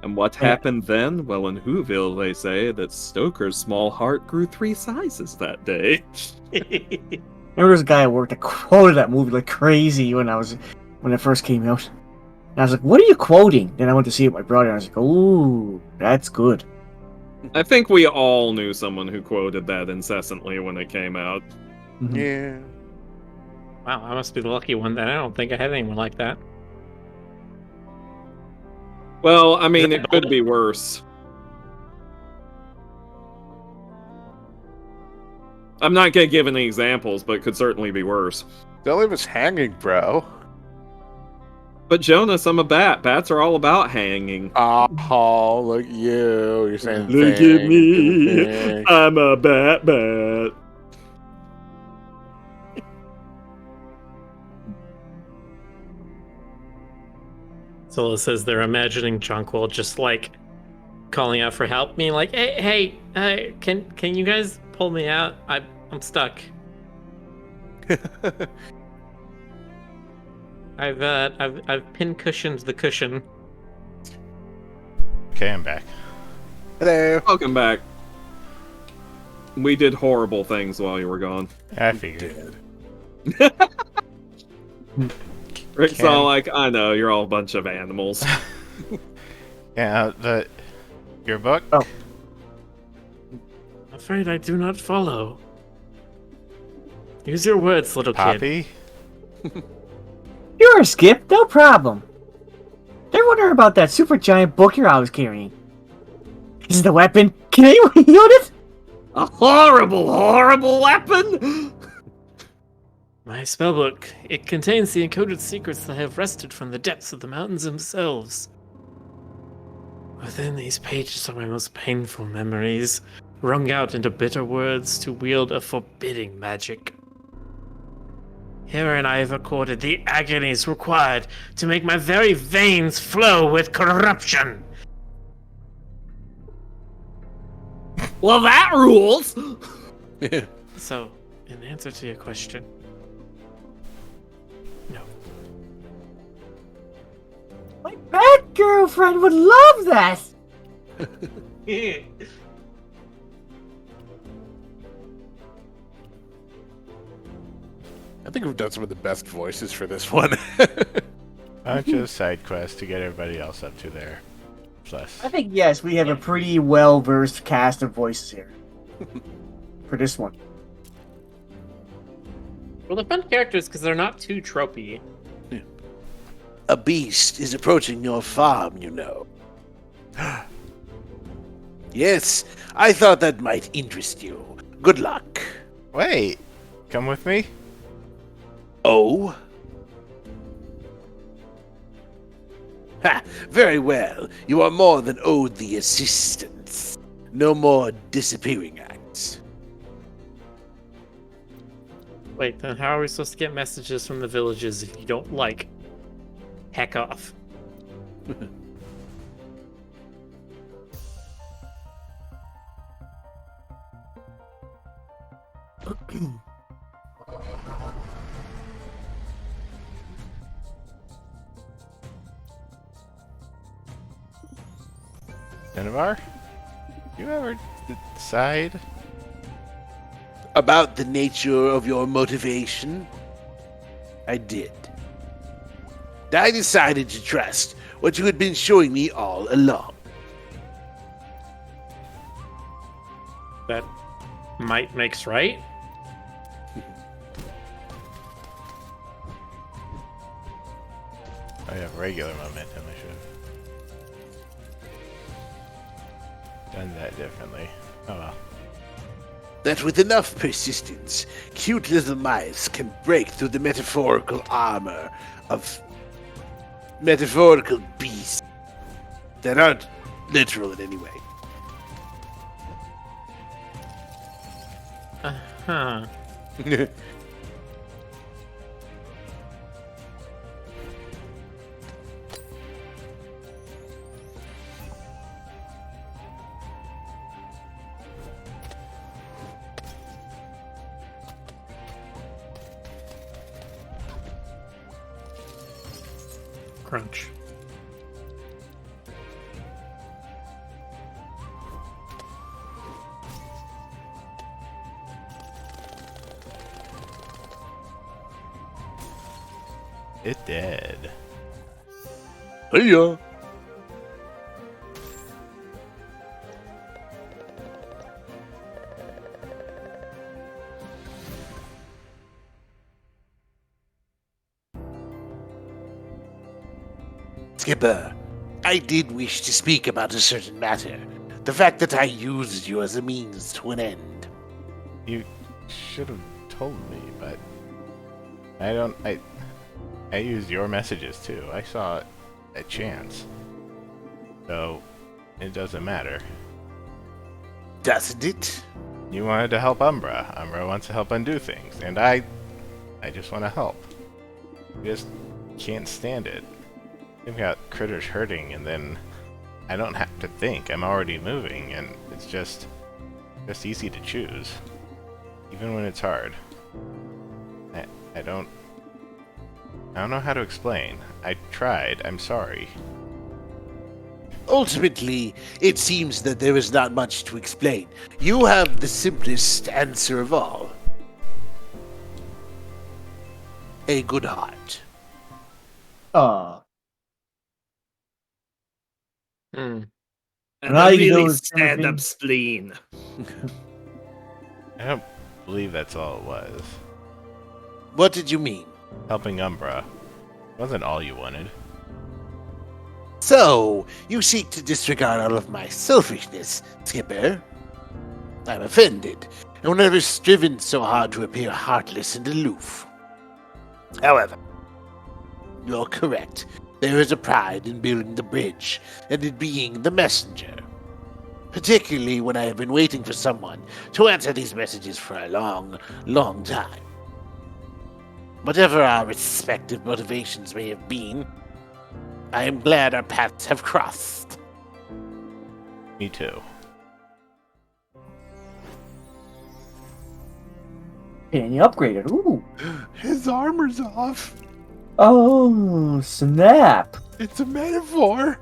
And what happened then? Well, in Whoville, they say that Stoker's small heart grew 3 sizes that day. Remember there was a guy at work that quoted that movie like crazy when it first came out. And I was like, what are you quoting? Then I went to see it with my brother and I was like, ooh, that's good. I think we all knew someone who quoted that incessantly when it came out. Mhm. Yeah. Wow, I must be the lucky one then. I don't think I had anyone like that. Well, I mean, it could be worse. I'm not gonna give any examples, but it could certainly be worse. Don't leave us hanging, bro. But Jonas, I'm a bat. Bats are all about hanging. Oh, look at you. You're saying Look things, at me. things. I'm a bat. Zola says they're imagining Jonquil just like calling out for help, being like, "Hey, can you guys pull me out? I'm stuck. I've pin cushioned the cushion." Okay, I'm back. Hello. Welcome back. We did horrible things while you were gone. I figured. Rick's Can- all like, I know, you're all a bunch of animals. Yeah, your book? Oh. I'm afraid I do not follow. Use your words, little kid. Poppy? Sure, Skip, no problem. They're wondering about that super giant book you're always carrying. Is it a weapon? Can anyone wield it? A horrible, horrible weapon! My spellbook. It contains the encoded secrets that have wrested from the depths of the mountains themselves. Within these pages are my most painful memories, wrung out into bitter words to wield a forbidding magic. Herein I have recorded the agonies required to make my very veins flow with corruption. Well, that rules! So, in answer to your question, no. My bad girlfriend would love that. I think we've done some of the best voices for this one. Bunch of side quests to get everybody else up to there. Plus. I think, yes, we have a pretty well-versed cast of voices here. For this one. Well, they're fun characters because they're not too tropey. A beast is approaching your farm, you know. Yes, I thought that might interest you. Good luck. Wait! Come with me? Oh? Ha! Very well. You are more than owed the assistance. No more disappearing acts. Wait, then how are we supposed to get messages from the villages if you don't like? Heck off. Minivar, you ever decide? About the nature of your motivation? I did. I decided to trust what you had been showing me all along. That might makes right. I have regular momentum. I should have done that differently. Oh well. That with enough persistence, cute little mice can break through the metaphorical armor of metaphorical beasts that aren't literal in any way. Huh. Crunch. It did. Hiya! Skipper, I did wish to speak about a certain matter. The fact that I used you as a means to an end. You should have told me, but I used your messages too. I saw a chance. So it doesn't matter. Doesn't it? You wanted to help Umbra. Umbra wants to help undo things, and I just want to help. I just can't stand it. I've got critters hurting, and then I don't have to think. I'm already moving, and it's just easy to choose, even when it's hard. I don't know how to explain. I tried. I'm sorry. Ultimately, it seems that there is not much to explain. You have the simplest answer of all. A good heart. Hmm. And Now a you can do really is stand-up everything. spleen. I don't believe that's all it was. What did you mean? Helping Umbra wasn't all you wanted. So, you seek to disregard all of my selfishness, Skipper. I'm offended, and will never striven so hard to appear heartless and aloof. However, you're correct. There is a pride in building the bridge, and in being the messenger. Particularly when I have been waiting for someone to answer these messages for a long, long time. Whatever our respective motivations may have been, I am glad our paths have crossed. Me too. And you upgraded. Ooh. His armor's off. Oh, snap. It's a metaphor.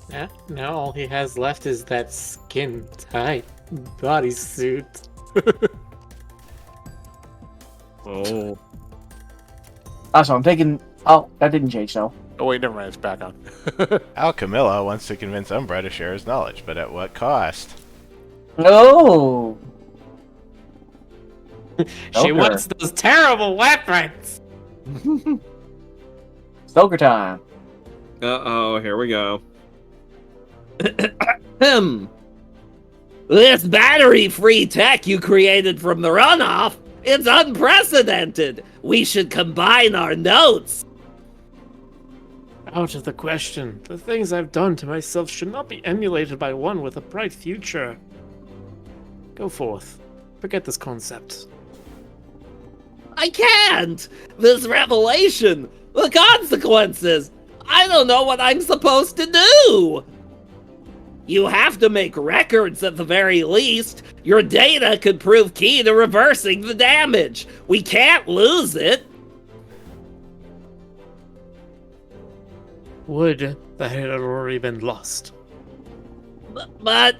Yeah, now all he has left is that skin-tight bodysuit. Oh. Also, I'm taking... Oh, that didn't change, though. Oh wait, never mind. It's back on. Al Camilla wants to convince Umbra to share his knowledge, but at what cost? Oh! She Okay. wants those terrible weapons! Stoker time. Uh-oh, here we go. This battery-free tech you created from the runoff, it's unprecedented. We should combine our notes. Out of the question. The things I've done to myself should not be emulated by one with a bright future. Go forth. Forget this concept. I can't! This revelation! The consequences! I don't know what I'm supposed to do! You have to make records at the very least. Your data could prove key to reversing the damage. We can't lose it. Would that it had already been lost. But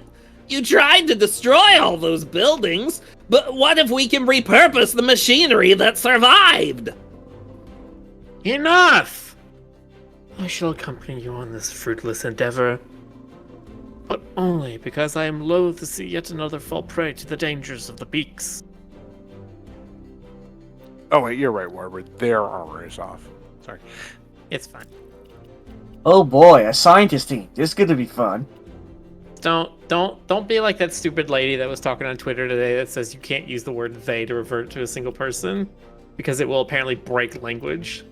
you tried to destroy all those buildings. But what if we can repurpose the machinery that survived? Enough! I shall accompany you on this fruitless endeavor, but only because I am loath to see yet another fall prey to the dangers of the peaks. Oh wait, you're right, Warbird. Their armor is off. Sorry. It's fine. Oh boy, a scientist team. This is gonna be fun. Don't be like that stupid lady that was talking on Twitter today that says you can't use the word they to refer to a single person because it will apparently break language.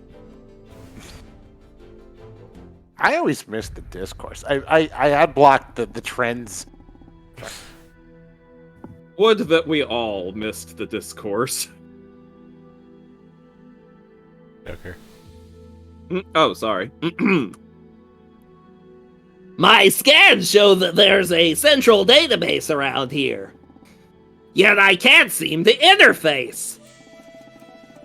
I always miss the discourse. I had blocked the trends. Would that we all missed the discourse. Joker. Oh, sorry. My scans show that there's a central database around here. Yet I can't seem to interface.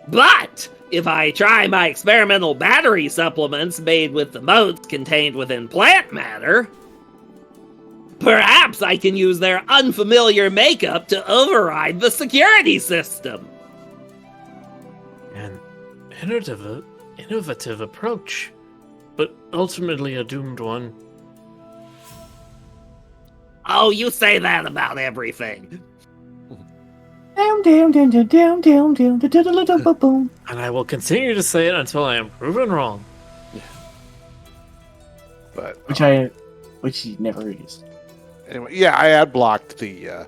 But if I try my experimental battery supplements made with the motes contained within plant matter, perhaps I can use their unfamiliar makeup to override the security system. An innovative approach, but ultimately a doomed one. Oh, you say that about everything. Down, down, down, down, down, down, down, down, down, down, down, boom. And I will continue to say it until I am proven wrong. But Which he never is. anyway, yeah, I had blocked the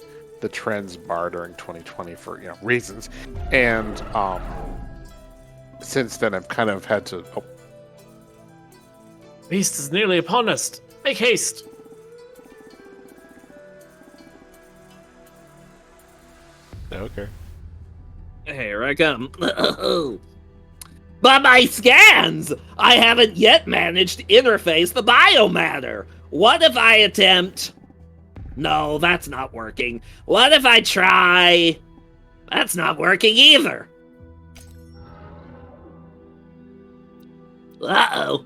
trends bar during 2020 for reasons, and since then I've kind of had to. Oh, Beast is nearly upon us. Make haste. Joker. Here I come. By my scans, I haven't yet managed to interface the biomatter. What if I attempt... No, that's not working. What if I try... That's not working either. Uh-oh.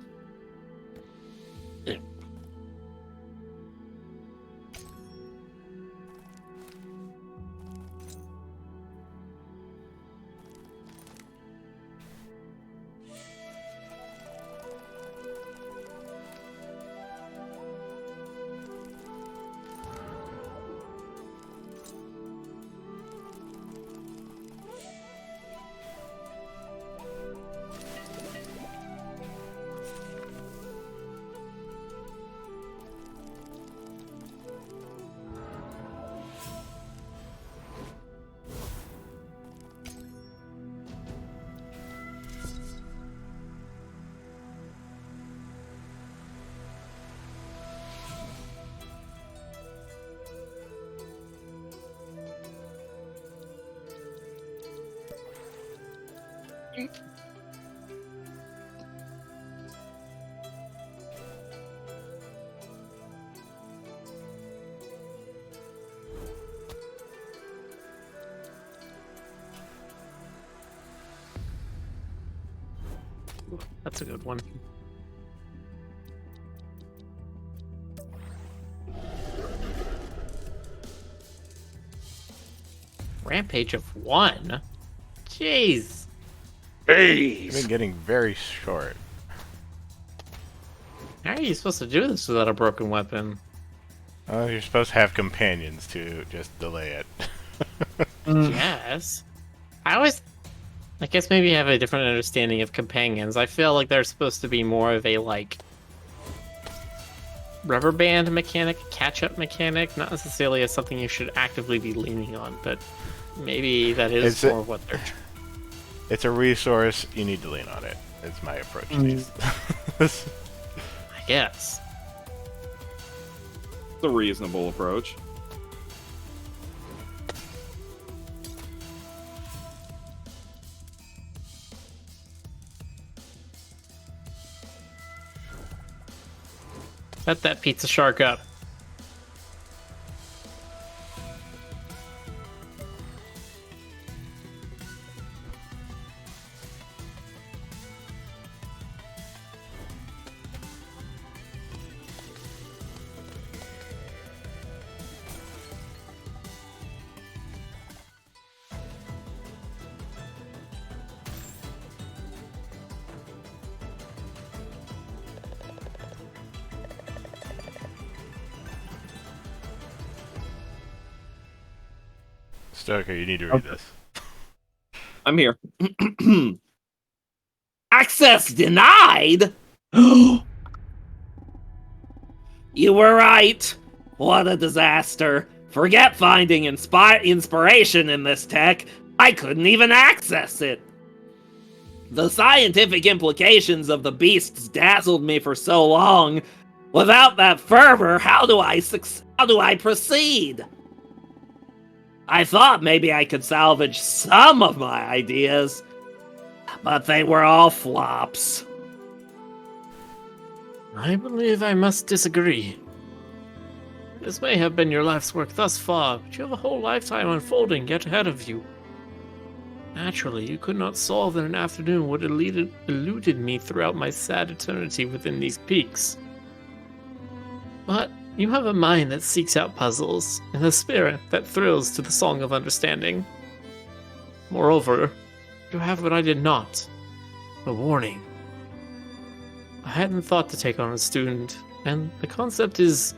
That's a good one. Rampage of 1? Jeez. You've been getting very short. How are you supposed to do this without a broken weapon? You're supposed to have companions to just delay it. Yes. I guess maybe I have a different understanding of companions. I feel like they're supposed to be more of a, like, rubber band mechanic, catch-up mechanic, not necessarily as something you should actively be leaning on, but maybe that is more of what they're... It's a resource, you need to lean on it. It's my approach to these. I guess. It's a reasonable approach. Set that pizza shark up. Stoker, you need to read this. I'm here. Access denied? You were right. What a disaster. Forget finding inspiration in this tech. I couldn't even access it. The scientific implications of the beasts dazzled me for so long. Without that fervor, how do I proceed? I thought maybe I could salvage some of my ideas, but they were all flops. I believe I must disagree. This may have been your life's work thus far, but you have a whole lifetime unfolding yet ahead of you. Naturally, you could not solve in an afternoon what eluded me throughout my sad eternity within these peaks. But you have a mind that seeks out puzzles, and a spirit that thrills to the song of understanding. Moreover, you have what I did not, a warning. I hadn't thought to take on a student, and the concept is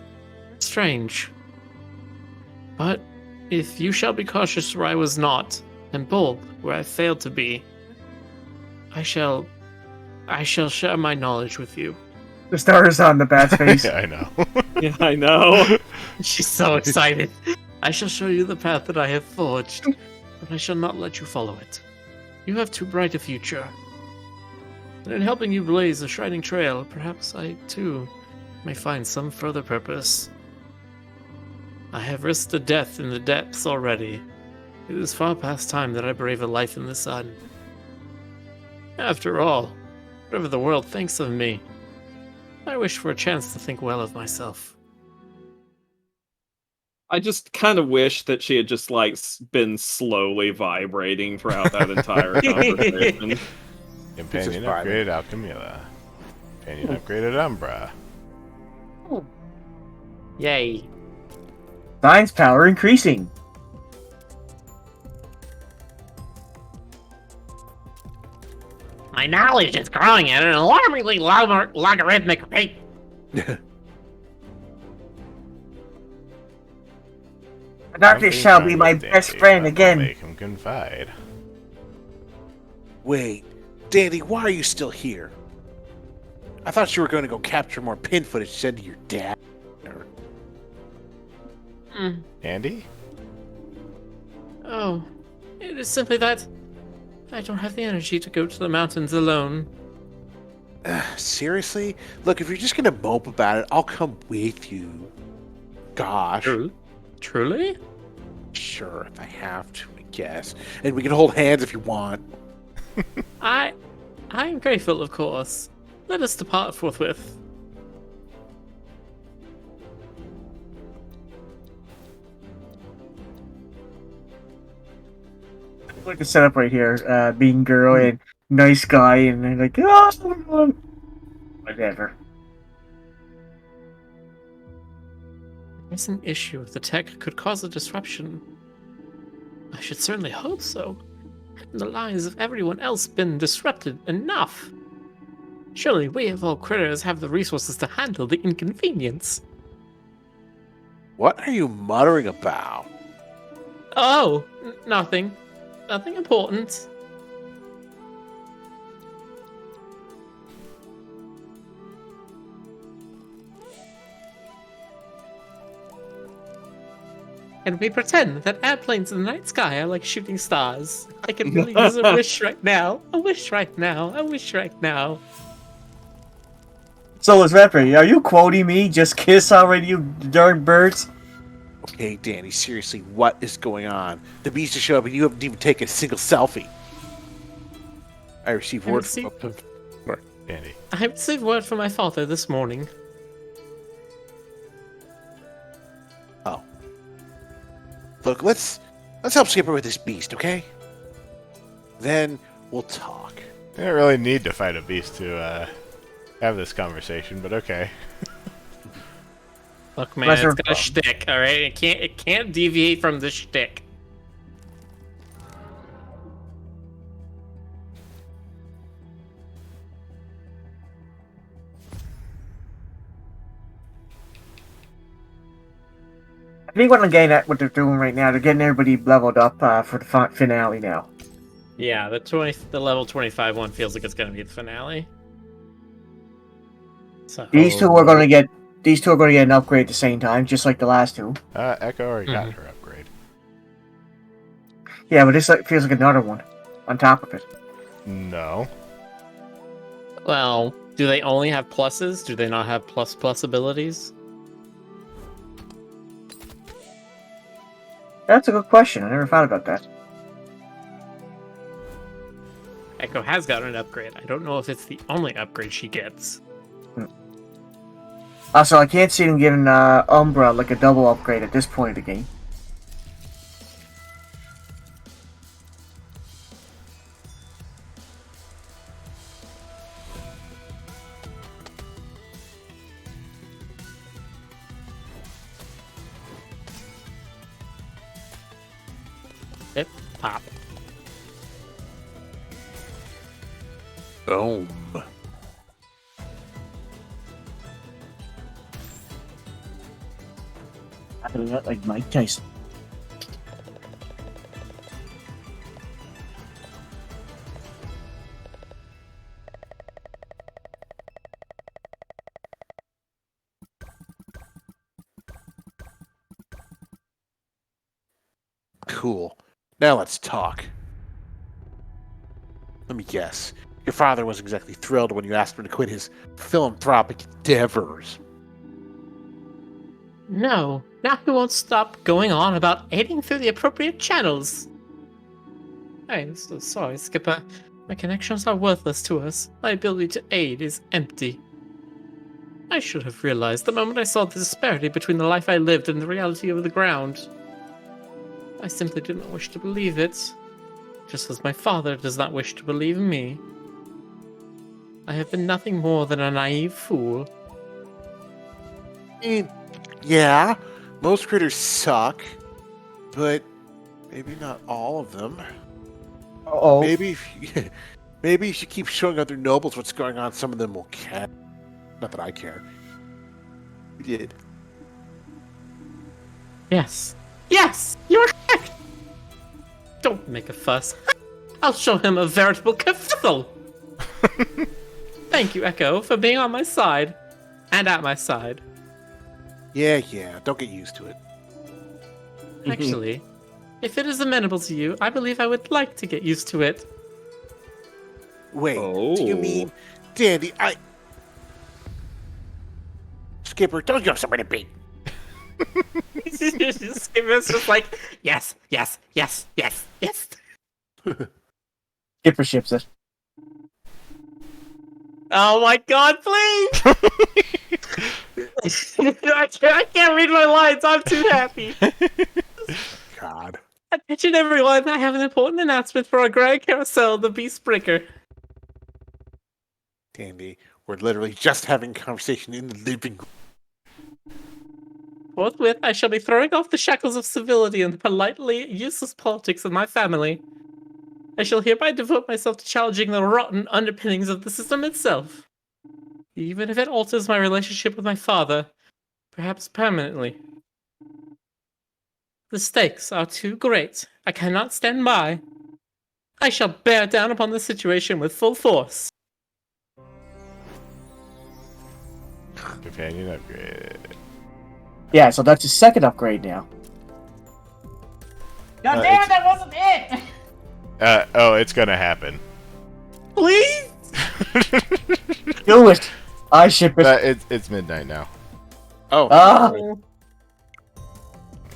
strange. But if you shall be cautious where I was not, and bold where I failed to be, I shall share my knowledge with you. The star is on the bat's face. Yeah, I know. Yeah, I know. She's so excited. I shall show you the path that I have forged, but I shall not let you follow it. You have too bright a future. And in helping you blaze a shining trail, perhaps I, too, may find some further purpose. I have risked a death in the depths already. It is far past time that I brave a life in the sun. After all, whatever the world thinks of me, I wish for a chance to think well of myself. I just kind of wish that she had just like been slowly vibrating throughout that entire conversation. Companion This is private. upgraded Alchemilla. Companion upgraded Umbra. Yay. Science power increasing. My knowledge is growing at an alarmingly logarithmic rate. The doctor Something's shall wrong be my with best Dandy, friend but again. Make him confide. Wait, Danny, why are you still here? I thought you were going to go capture more pin footage to send to your dad. Andy? Oh, it is simply that I don't have the energy to go to the mountains alone. Seriously? Look, if you're just going to mope about it, I'll come with you. Gosh. Truly? Sure, if I have to, I guess. And we can hold hands if you want. I am grateful, of course. Let us depart forthwith. Like the setup right here, being girl and nice guy, and they're like, oh, whatever. There's an issue if the tech could cause a disruption. I should certainly hope so. Haven't the lives of everyone else been disrupted enough? Surely we of all critters have the resources to handle the inconvenience. What are you muttering about? Oh, nothing. Nothing important. And we pretend that airplanes in the night sky are like shooting stars. I can really use a wish right now. A wish right now. A wish right now. So, is Rapper, are you quoting me? Just kiss already, you darn birds? Okay, Danny, seriously, what is going on? The beast has showed up and you haven't even taken a single selfie. I received word from... Andy. I received word from my father this morning. Oh. Look, let's help Skipper with this beast, okay? Then we'll talk. You don't really need to fight a beast to have this conversation, but okay. Look, man, Lesser it's got a shtick, alright? It can't deviate from the shtick. think what I'm getting at, what they're doing right now, they're getting everybody leveled up for the finale now. Yeah, the level 25 one feels like it's going to be the finale. So These two are going to get an upgrade at the same time, just like the last two. Echo already got her upgrade. Yeah, but this feels like another one on top of it. No. Well, do they only have pluses? Do they not have plus abilities? That's a good question. I never thought about that. Echo has gotten an upgrade. I don't know if it's the only upgrade she gets. Also, I can't see them giving Umbra like a double upgrade at this point of the game. Hip, pop. Boom. I do that like Mike Tyson. Cool. Now let's talk. Let me guess. Your father wasn't exactly thrilled when you asked him to quit his philanthropic endeavors. No, now he won't stop going on about aiding through the appropriate channels. I'm so sorry, Skipper. My connections are worthless to us. My ability to aid is empty. I should have realized the moment I saw the disparity between the life I lived and the reality of the ground. I simply did not wish to believe it, just as my father does not wish to believe me. I have been nothing more than a naive fool. I mean, yeah, most critters suck, but maybe not all of them. Uh-oh. Maybe maybe if you keep showing other nobles what's going on, some of them will care. Not that I care. You did. Yes. Yes! You are correct! Don't make a fuss. I'll show him a veritable kerfuffle! Thank you, Echo, for being on my side. And at my side. Yeah, don't get used to it. Actually, if it is amenable to you, I believe I would like to get used to it. Wait, do you mean, Dandy, Skipper, don't you have somewhere to be? Skipper's just like, yes. Skipper ships it. Oh my god, please! I can't read my lines, I'm too happy. God. Attention everyone, I have an important announcement for our grand carousel, the Beast Breaker. Dandy, we're literally just having a conversation in the living room. Forthwith, I shall be throwing off the shackles of civility and the politely useless politics of my family. I shall hereby devote myself to challenging the rotten underpinnings of the system itself. Even if it alters my relationship with my father, perhaps permanently. The stakes are too great. I cannot stand by. I shall bear down upon the situation with full force. Companion upgrade. Yeah, so that's his second upgrade now. God damn, that wasn't it! Oh, it's gonna happen. Please? Do it! I ship it. It's midnight now. Oh, Ah!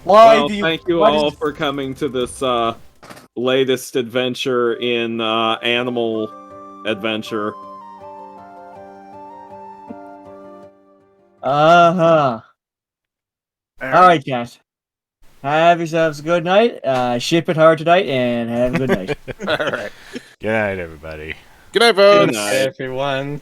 Why Well, do you... thank you why all does- for coming to this latest adventure in animal adventure. Uh-huh. Alright, guys. Have yourselves a good night. Ship it hard tonight, and have a good night. all right. Good night, everybody. Good night, folks. Good night. Everyone.